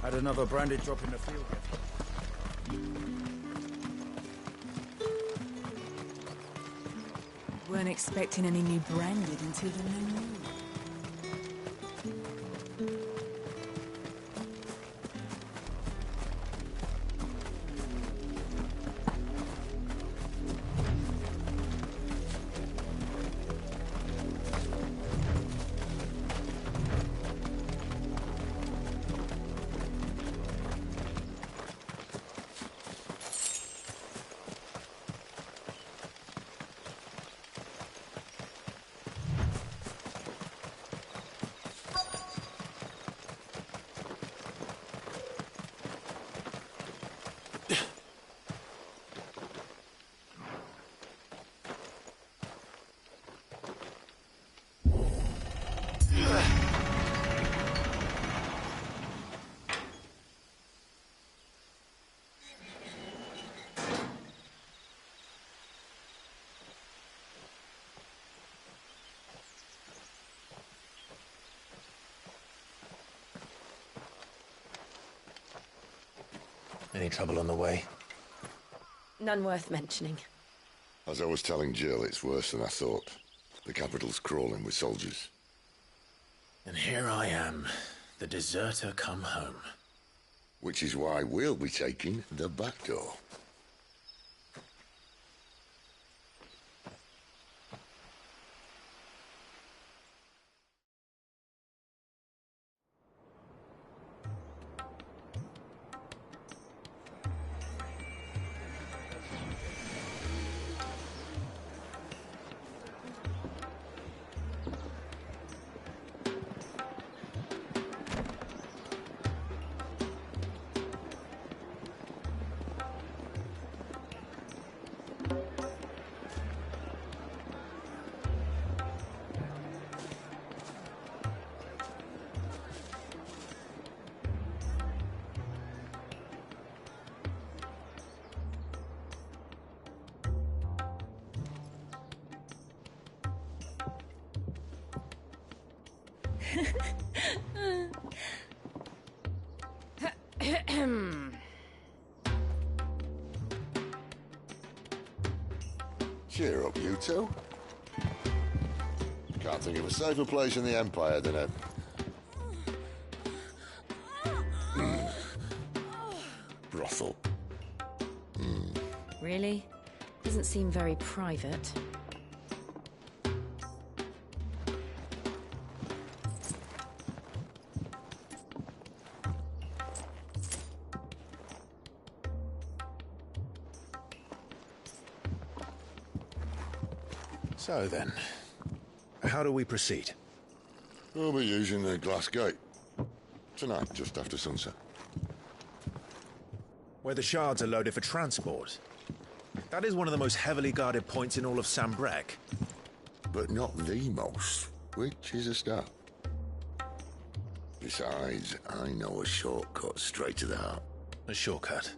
Had another branded drop in the field. Weren't expecting any new branded until the new moon. Any trouble on the way? None worth mentioning. As I was telling Jill, it's worse than I thought. The capital's crawling with soldiers. And here I am, the deserter come home. Which is why we'll be taking the back door. Cheer up, you two. Can't think of a safer place in the Empire than a... brothel. Really? Doesn't seem very private. So then, how do we proceed? We'll be using the glass gate. Tonight, just after sunset. Where the shards are loaded for transport. That is one of the most heavily guarded points in all of Sanbreque. But not the most. which is a start. Besides, I know a shortcut straight to the heart. A shortcut?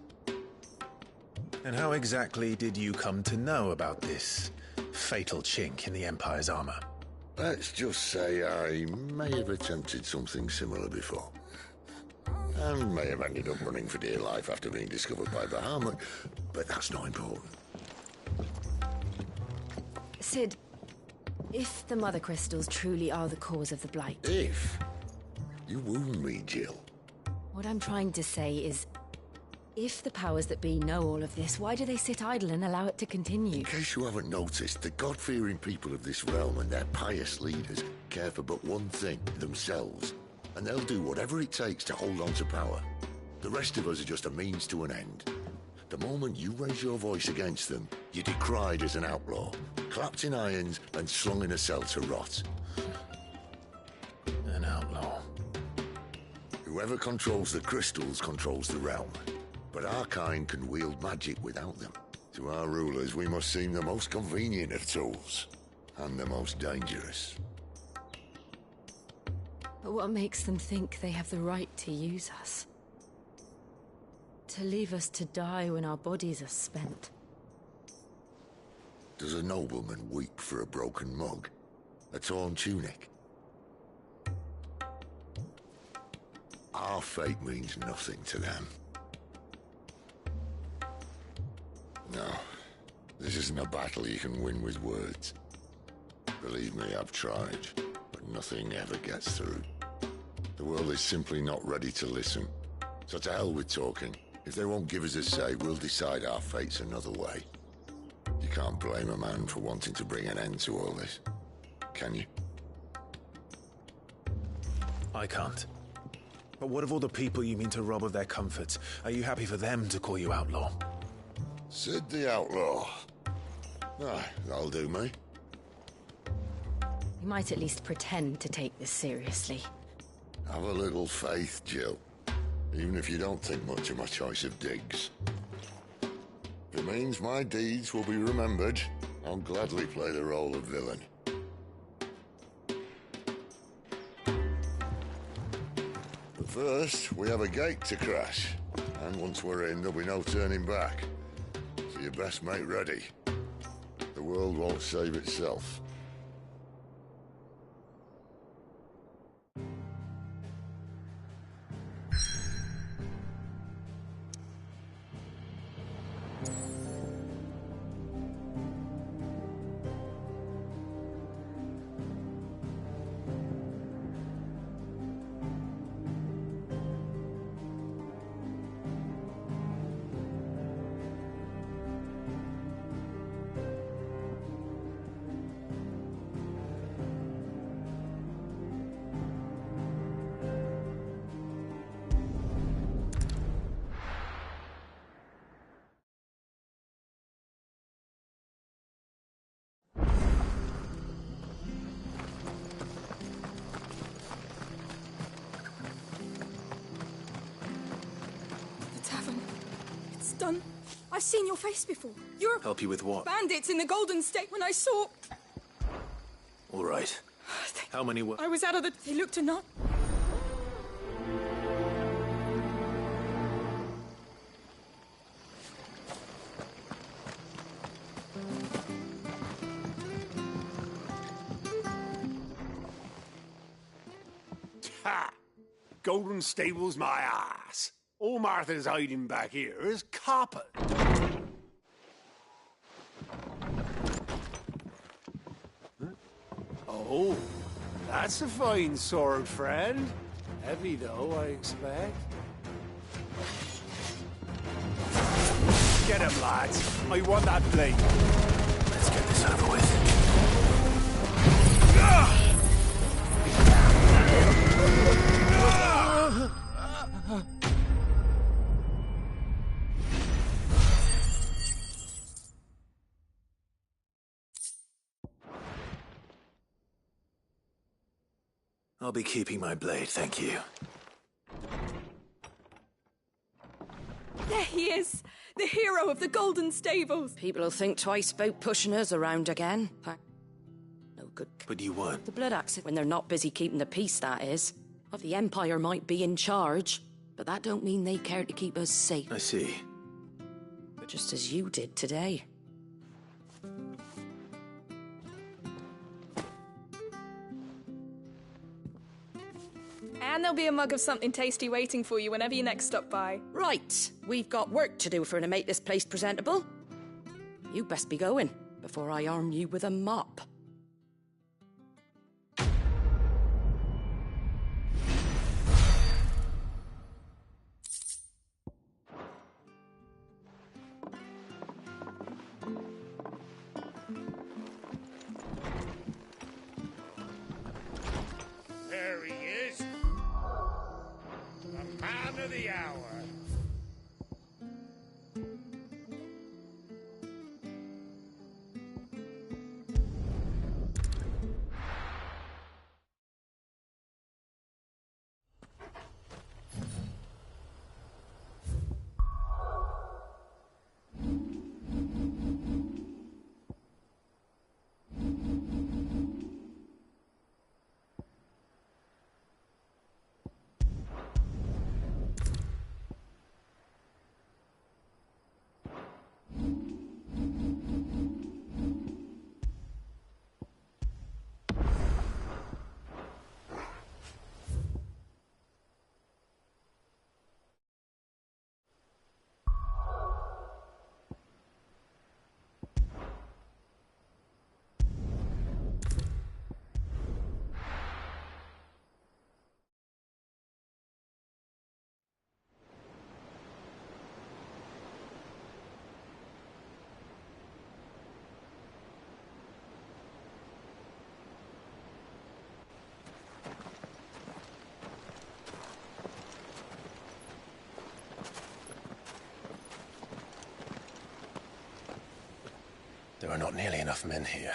And how exactly did you come to know about this fatal chink in the Empire's armor? Let's just say I may have attempted something similar before. And may have ended up running for dear life after being discovered by Bahamut, but that's not important. Sid, if the Mother Crystals truly are the cause of the Blight... If? You wound me, Jill. What I'm trying to say is, if the powers that be know all of this, why do they sit idle and allow it to continue? In case you haven't noticed, the God-fearing people of this realm and their pious leaders care for but one thing, themselves. And they'll do whatever it takes to hold on to power. The rest of us are just a means to an end. The moment you raise your voice against them, you're decried as an outlaw, clapped in irons and slung in a cell to rot. An outlaw. Whoever controls the crystals controls the realm. But our kind can wield magic without them. To our rulers, we must seem the most convenient of tools. And the most dangerous. But what makes them think they have the right to use us? To leave us to die when our bodies are spent? Does a nobleman weep for a broken mug? A torn tunic? Our fate means nothing to them. No, this isn't a battle you can win with words. Believe me, I've tried, but nothing ever gets through. The world is simply not ready to listen. So to hell with talking. If they won't give us a say, we'll decide our fates another way. You can't blame a man for wanting to bring an end to all this, can you? I can't. But what of all the people you mean to rob of their comforts? Are you happy for them to call you outlaw? Sid the Outlaw. Ah, that'll do me. You might at least pretend to take this seriously. Have a little faith, Jill. Even if you don't think much of my choice of digs. If it means my deeds will be remembered, I'll gladly play the role of villain. But first, we have a gate to crash. And once we're in, there'll be no turning back. So you best make ready. The world won't save itself. Done. I've seen your face before. You're... Help you with what? Bandits in the Golden State when I saw... All right. How many were... I was out of the... They looked enough. Ha! Golden Stable's my ass. All Martha's hiding back here is copper. Huh? Oh, that's a fine sword, friend. Heavy, though, I expect. Get him, lads. I want that blade. Let's get this over with. I'll be keeping my blade, thank you. There he is! The hero of the Golden Stables! People will think twice about pushing us around again. No good. But you weren't. The Blood Axe, when they're not busy keeping the peace, that is. Of the Empire might be in charge, but that don't mean they care to keep us safe. I see. Just as you did today. And there'll be a mug of something tasty waiting for you whenever you next stop by. Right, we've got work to do for to make this place presentable. You best be going before I arm you with a mop. There he is. The man of the hour. There are not nearly enough men here.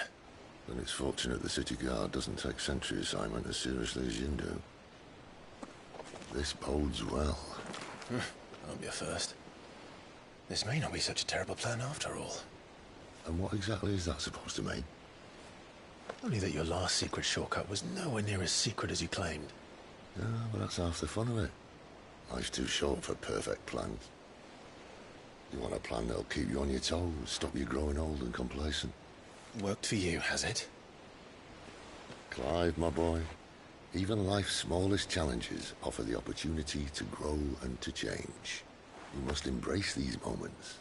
Then it's fortunate the city guard doesn't take sentry assignment as seriously as you do. This bodes well. Won't be a first. This may not be such a terrible plan after all. And what exactly is that supposed to mean? Only that your last secret shortcut was nowhere near as secret as you claimed. Yeah, but that's half the fun of it. Life's too short for perfect plans. You want a plan that'll keep you on your toes, stop you growing old and complacent. Worked for you, has it? Clive, my boy, even life's smallest challenges offer the opportunity to grow and to change. You must embrace these moments.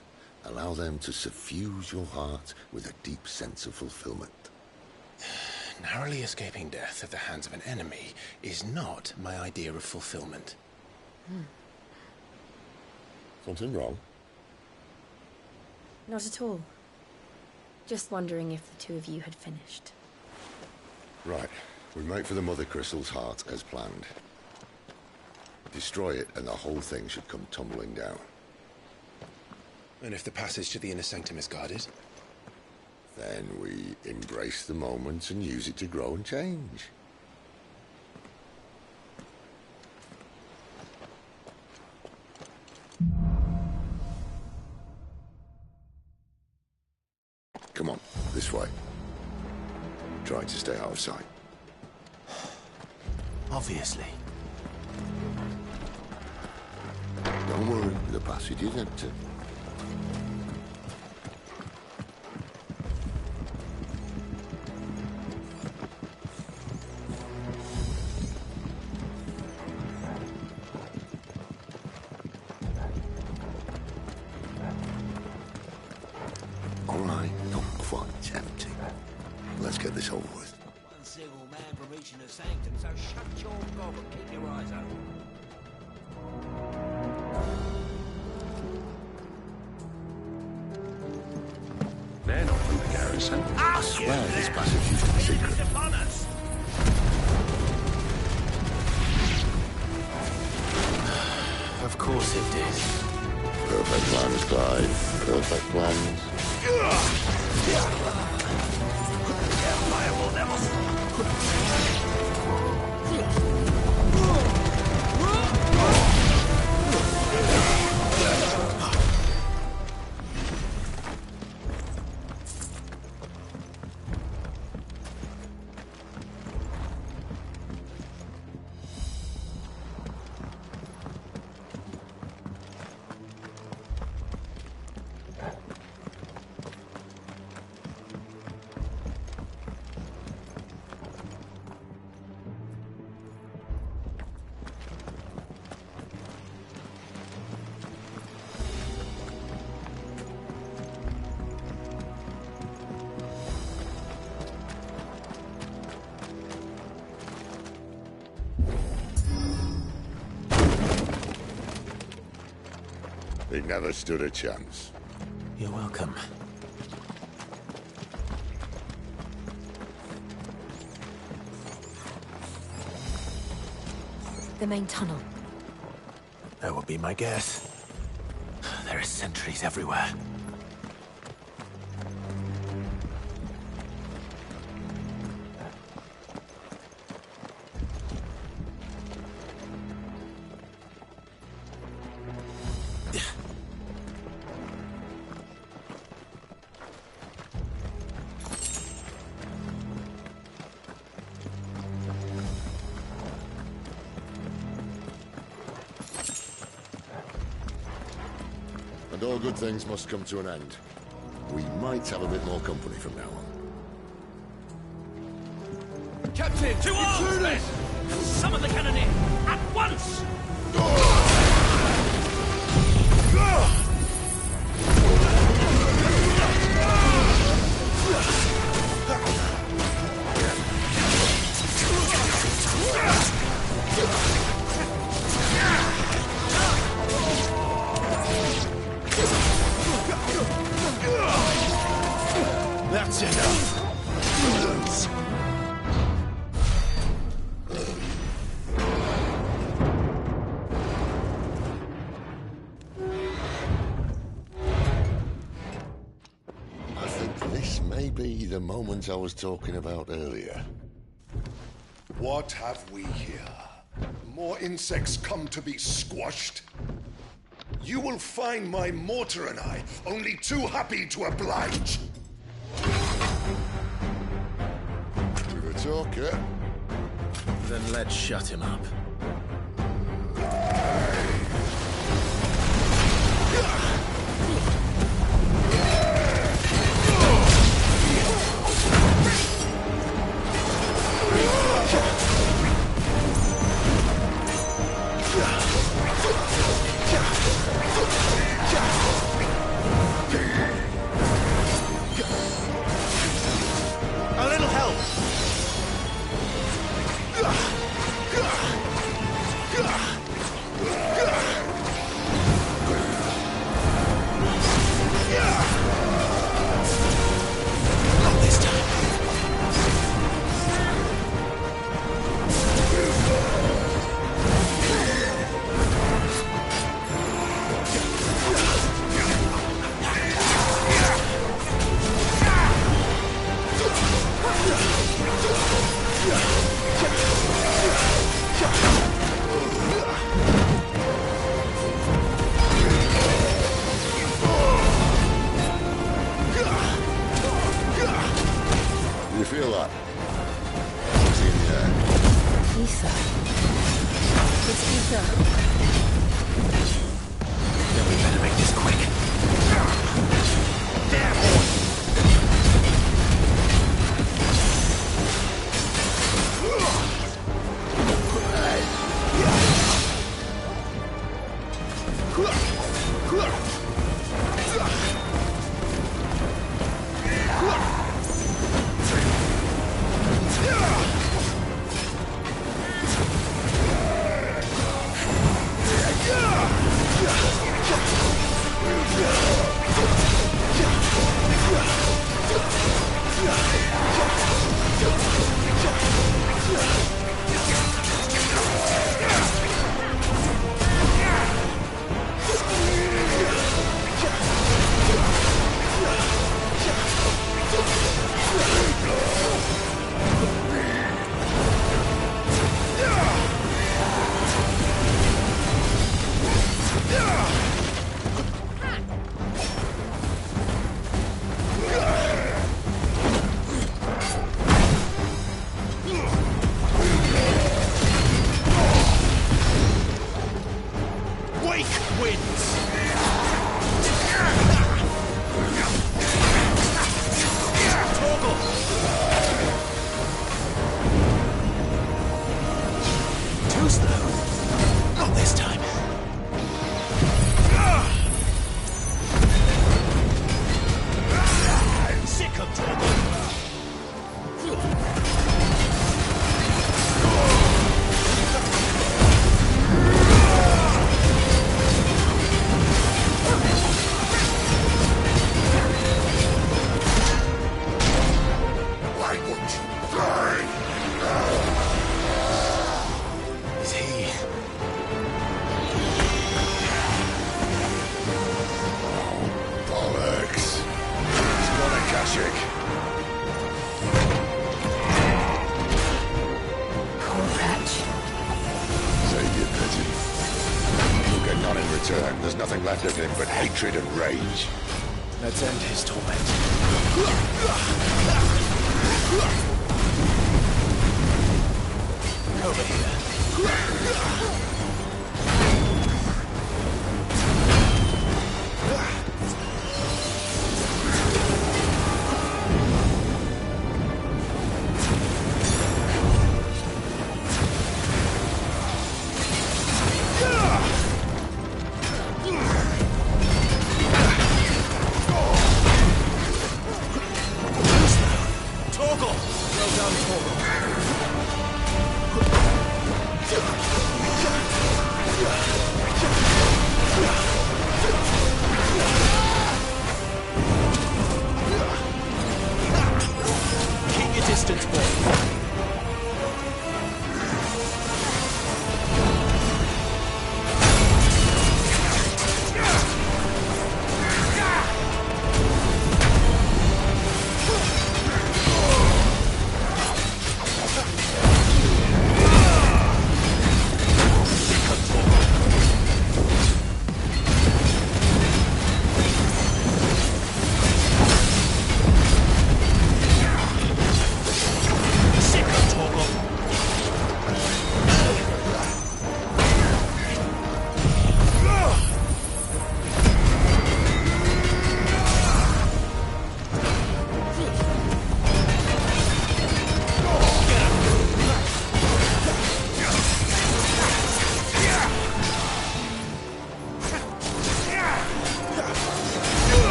Allow them to suffuse your heart with a deep sense of fulfillment. Narrowly escaping death at the hands of an enemy is not my idea of fulfillment. Something wrong? Not at all. Just wondering if the two of you had finished. Right. We make for the Mother Crystal's heart as planned. Destroy it and the whole thing should come tumbling down. And if the passage to the inner sanctum is guarded? Then we embrace the moment and use it to grow and change. Come on, this way. Try to stay out of sight. Obviously. Don't worry, the passage is empty. All right, not quite empty. Let's get this over with. One single man from reaching the sanctum, so shut your gob and keep your eyes open. They're not from the garrison. I swear this passage used to be secret. Of course it did. Perfect plans, Clive. Perfect plans. Fireball devils! He never stood a chance. You're welcome. The main tunnel. That would be my guess. There are sentries everywhere. And all good things must come to an end. We might have a bit more company from now on. Captain! To arms, men! Summon the cannoneer! At once! That's enough. I think this may be the moment I was talking about earlier. What have we here? More insects come to be squashed? You will find my mortar and I only too happy to oblige. With a talker. Then let's shut him up. A little help! Not this time. You feel that? It's in there. Ether. It's ether. Then we better make this quick. return, there's nothing left of him but hatred and rage. Let's end his torment. Over here.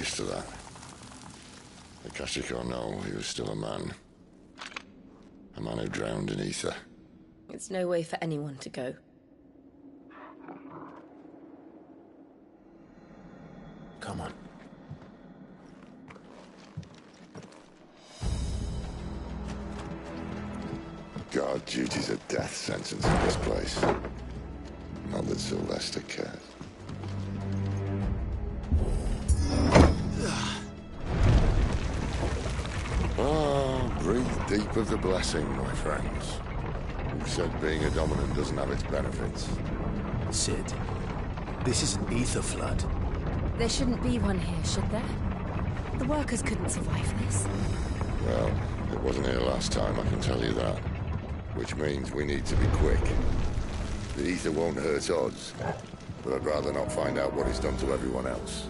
To that. Akashic or no, he was still a man. A man who drowned in ether. It's no way for anyone to go. Come on. Guard duty's a death sentence in this place. Not that Sylvester cares. Breathe deep of the blessing, my friends. Who said being a dominant doesn't have its benefits? Sid, this is an ether flood. There shouldn't be one here, should there? The workers couldn't survive this. Well, it wasn't here last time, I can tell you that. Which means we need to be quick. The ether won't hurt odds, but I'd rather not find out what it's done to everyone else.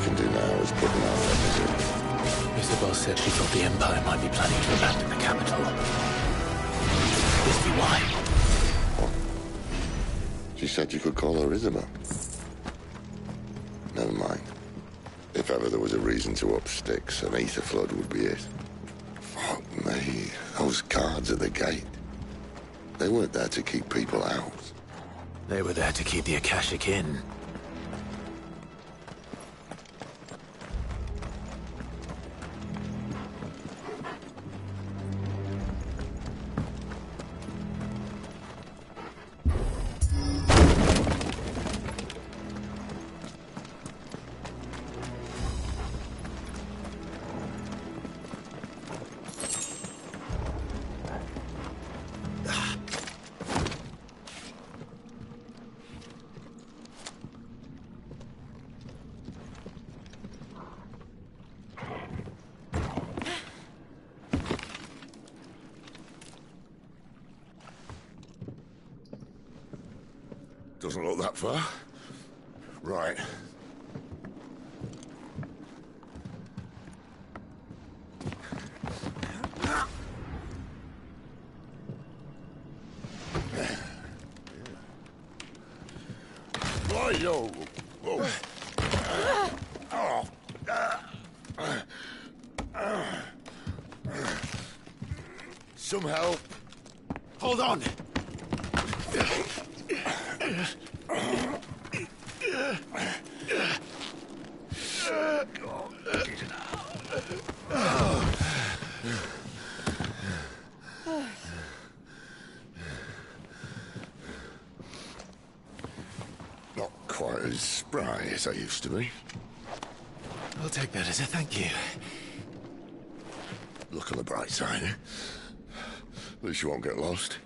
can do now is put an outlet in. Isabel said she thought the Empire might be planning to abandon the capital. This be why. What? She said you could call her Isabel. Never mind. If ever there was a reason to up sticks, an ether flood would be it. Fuck me. Those guards at the gate. They weren't there to keep people out. They were there to keep the Akashic in. Doesn't look that far. Right. Yo. Whoa. Some help. Hold on. Not quite as spry as I used to be. I'll take that as a thank you. Look on the bright side, eh? At least you won't get lost.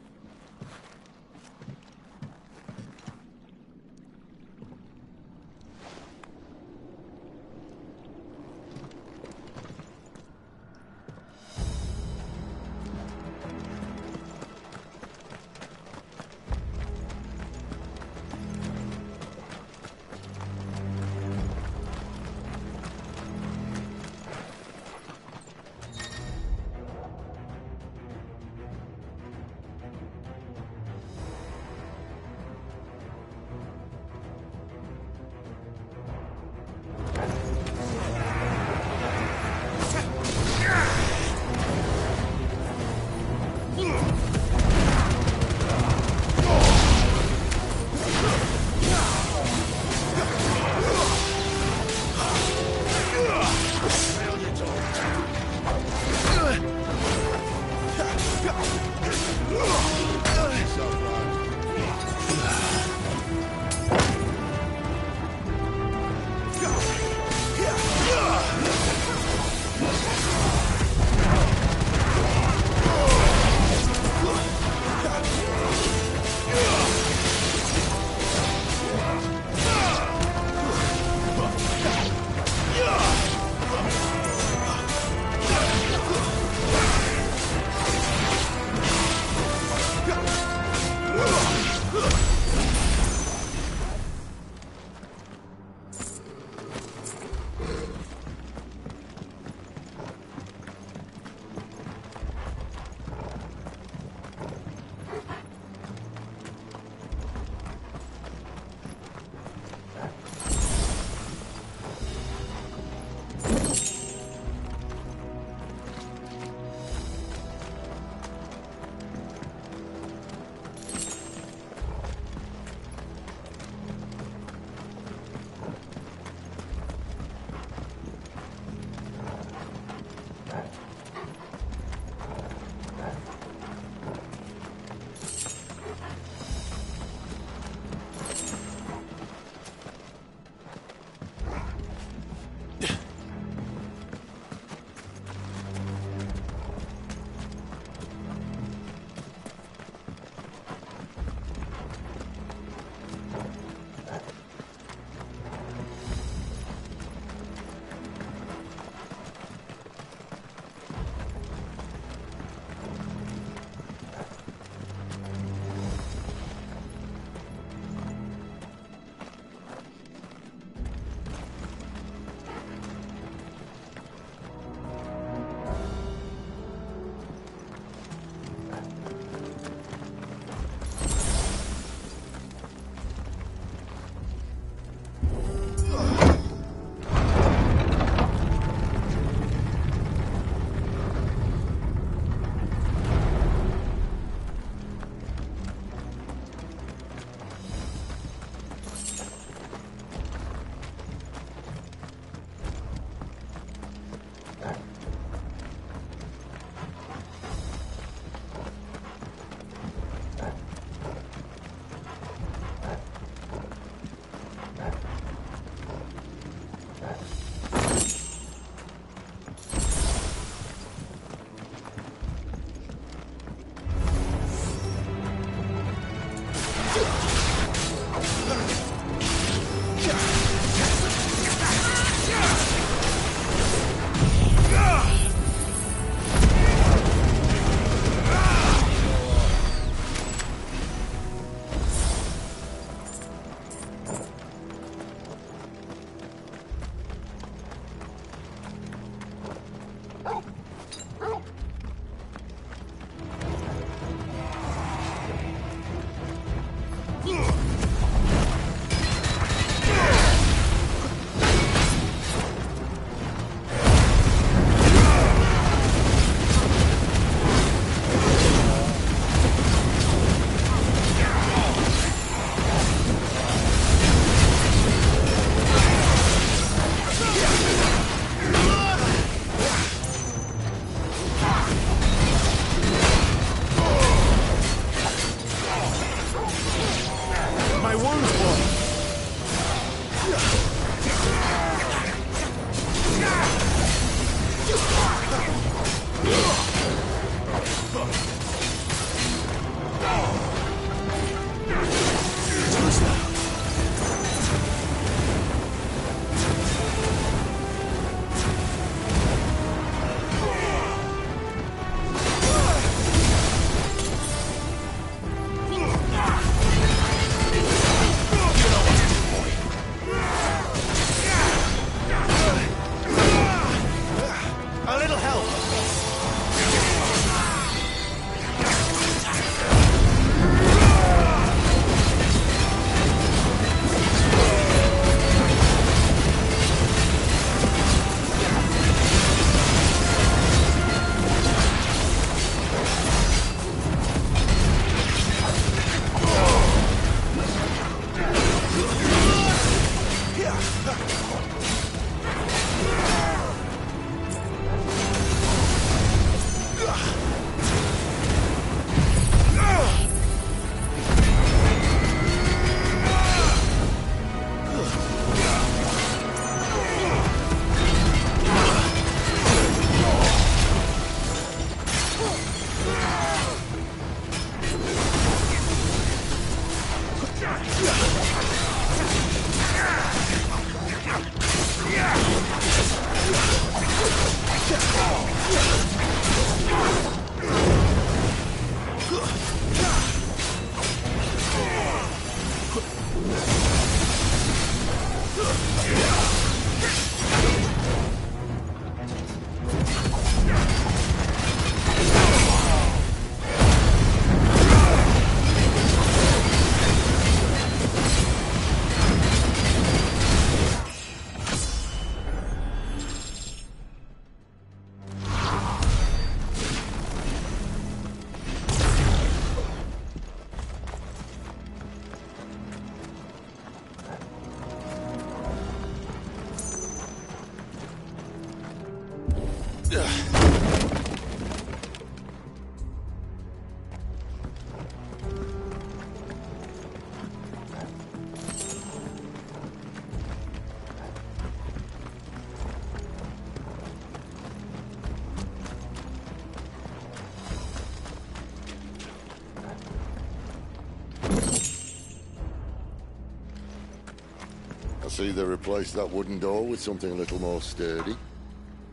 I see they replaced that wooden door with something a little more sturdy.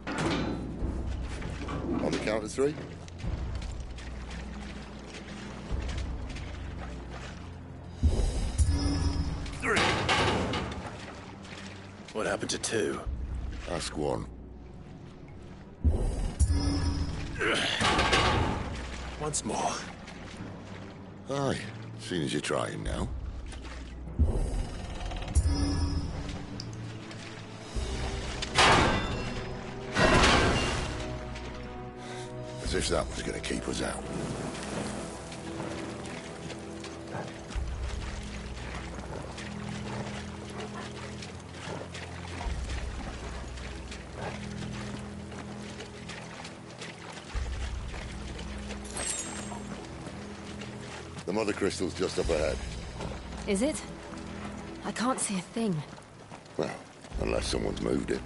On the count of 3? What happened to 2? Ask 1. Once more. Aye, seeing as you're trying now. As if that was going to keep us out. The Mother Crystal's just up ahead. Is it? I can't see a thing. Well, unless someone's moved it.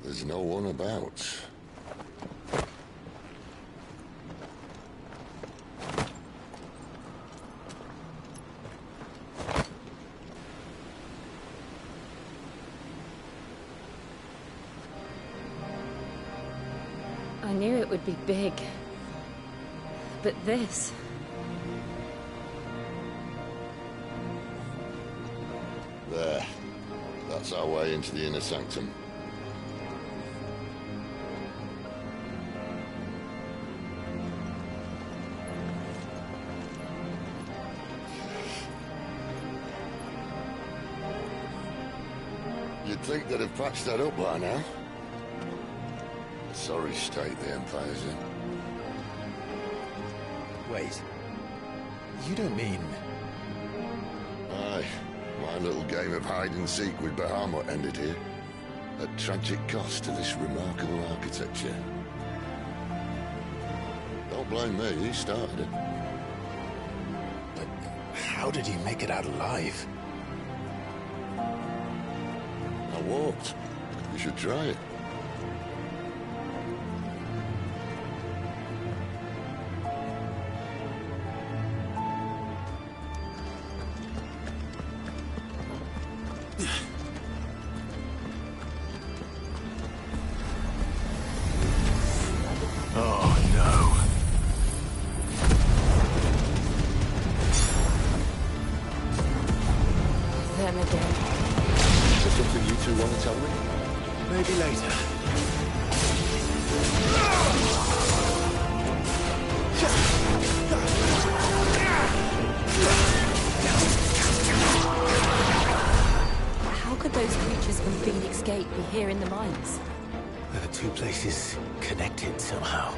There's no one about. I knew it would be big. But this... There. That's our way into the inner sanctum. You'd think they'd have patched that up by now. Sorry state the Empire's in. Wait. You don't mean... Aye. My little game of hide-and-seek with Bahamut ended here. At tragic cost to this remarkable architecture. Don't blame me, he started it. But how did he make it out alive? I walked. You should try it. Oh, no. them again. Is there something you two want to tell me? Maybe later. How could those creatures from Phoenix Gate be here in the mines? Are the two places connected somehow?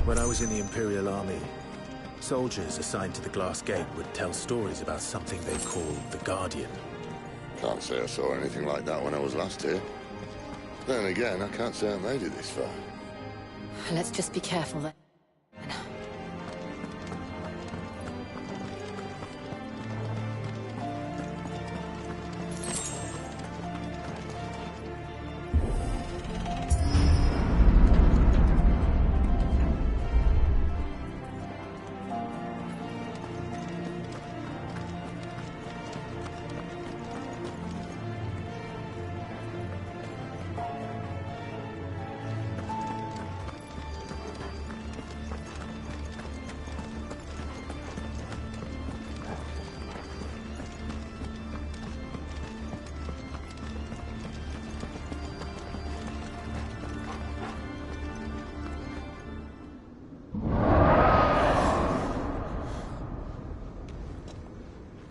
When I was in the Imperial Army, soldiers assigned to the Glass Gate would tell stories about something they called the Guardian. Can't say I saw anything like that when I was last here. Then again, I can't say I made it this far. Let's just be careful then.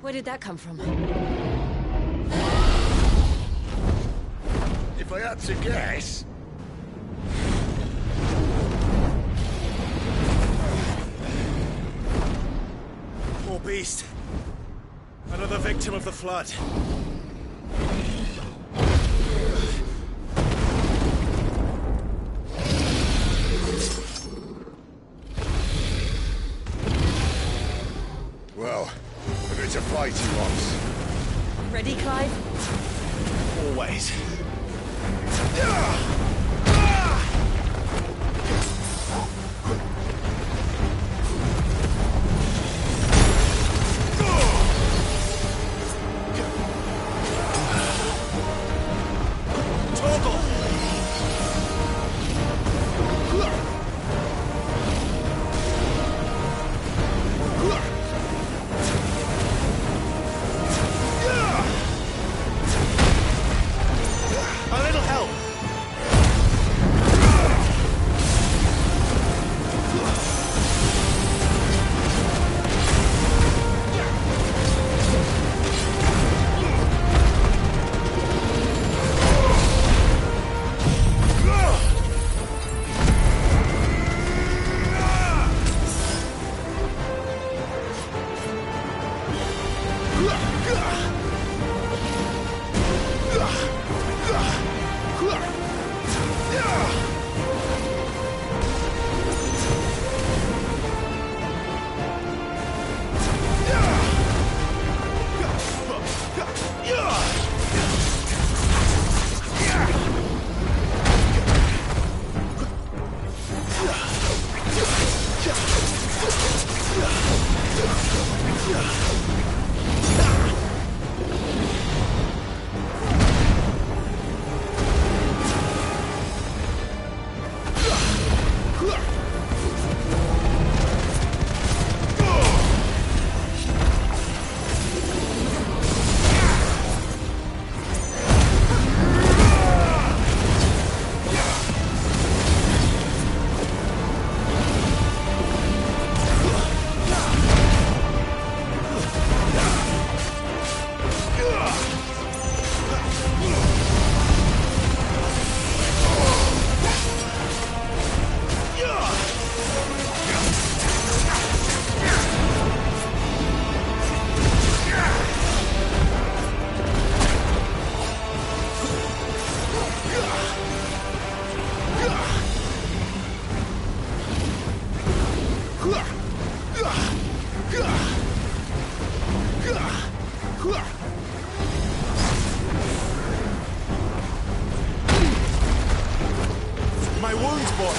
Where did that come from? If I had to guess... Poor beast. Another victim of the flood. Well, if it's a fight he wants. Ready, Clive? Always. My wounds, boy.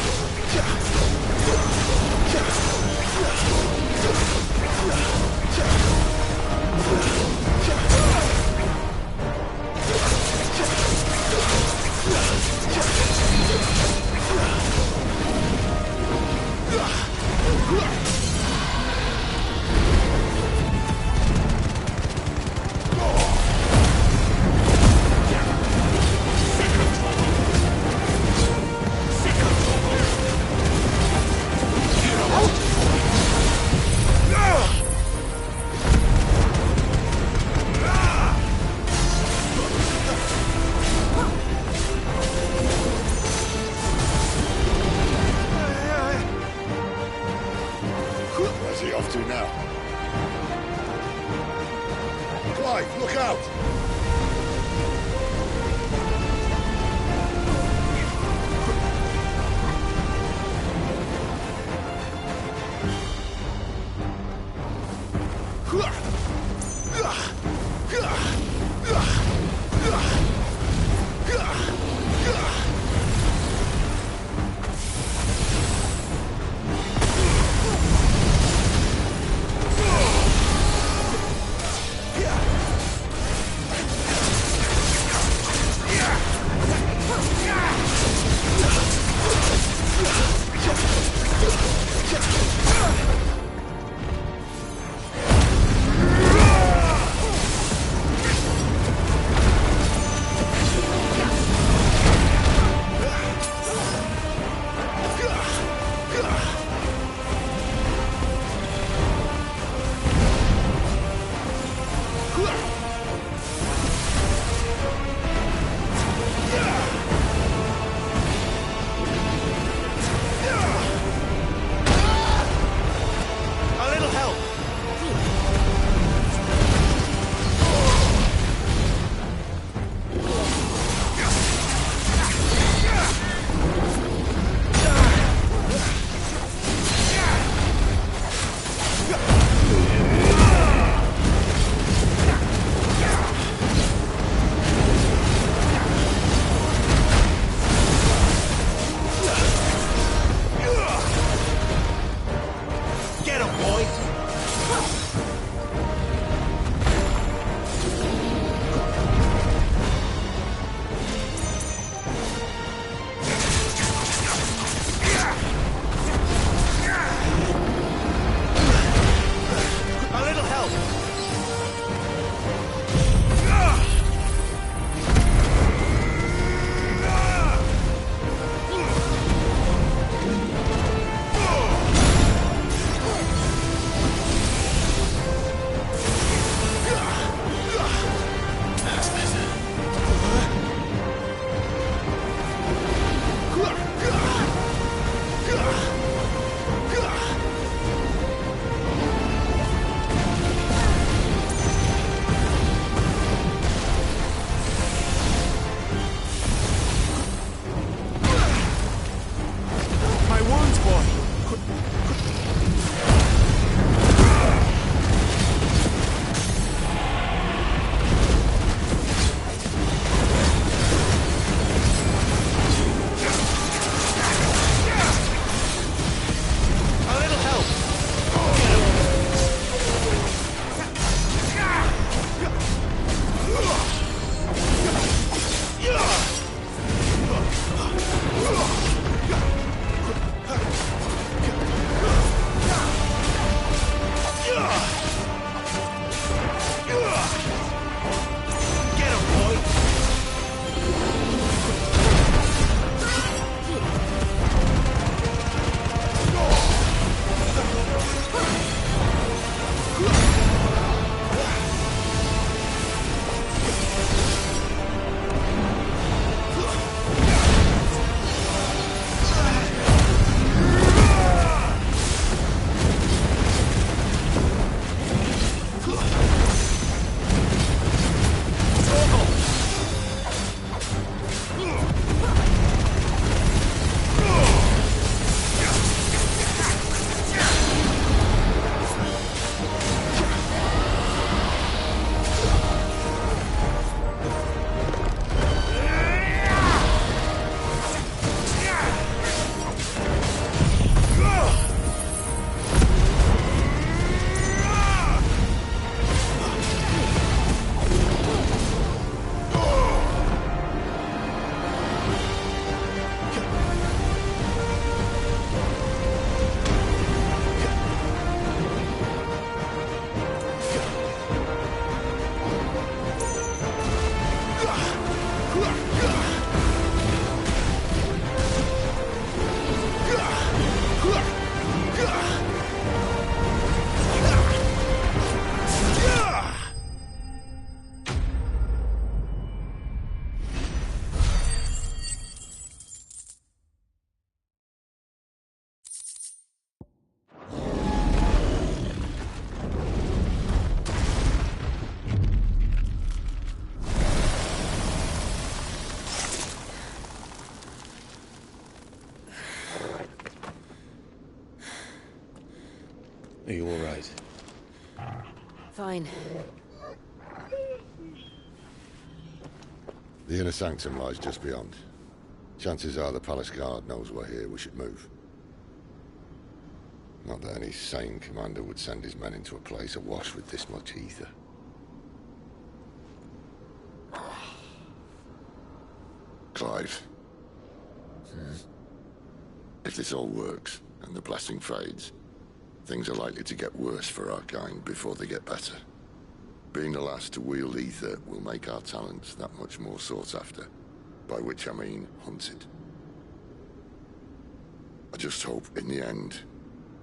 Where's he off to now? Clive, look out! Fine. The inner sanctum lies just beyond. Chances are the palace guard knows we're here. We should move. Not that any sane commander would send his men into a place awash with this much ether. Clive. If this all works, and the blessing fades, things are likely to get worse for our kind before they get better. Being the last to wield ether will make our talents that much more sought after, by which I mean hunted. I just hope, in the end,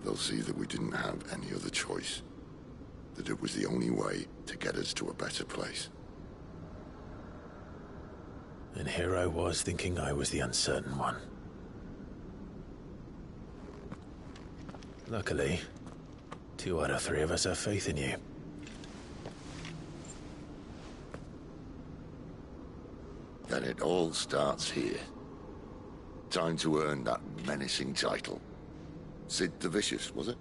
they'll see that we didn't have any other choice. That it was the only way to get us to a better place. And here I was thinking I was the uncertain one. Luckily, 2 out of 3 of us have faith in you. Then it all starts here. Time to earn that menacing title. Sid the Vicious, was it?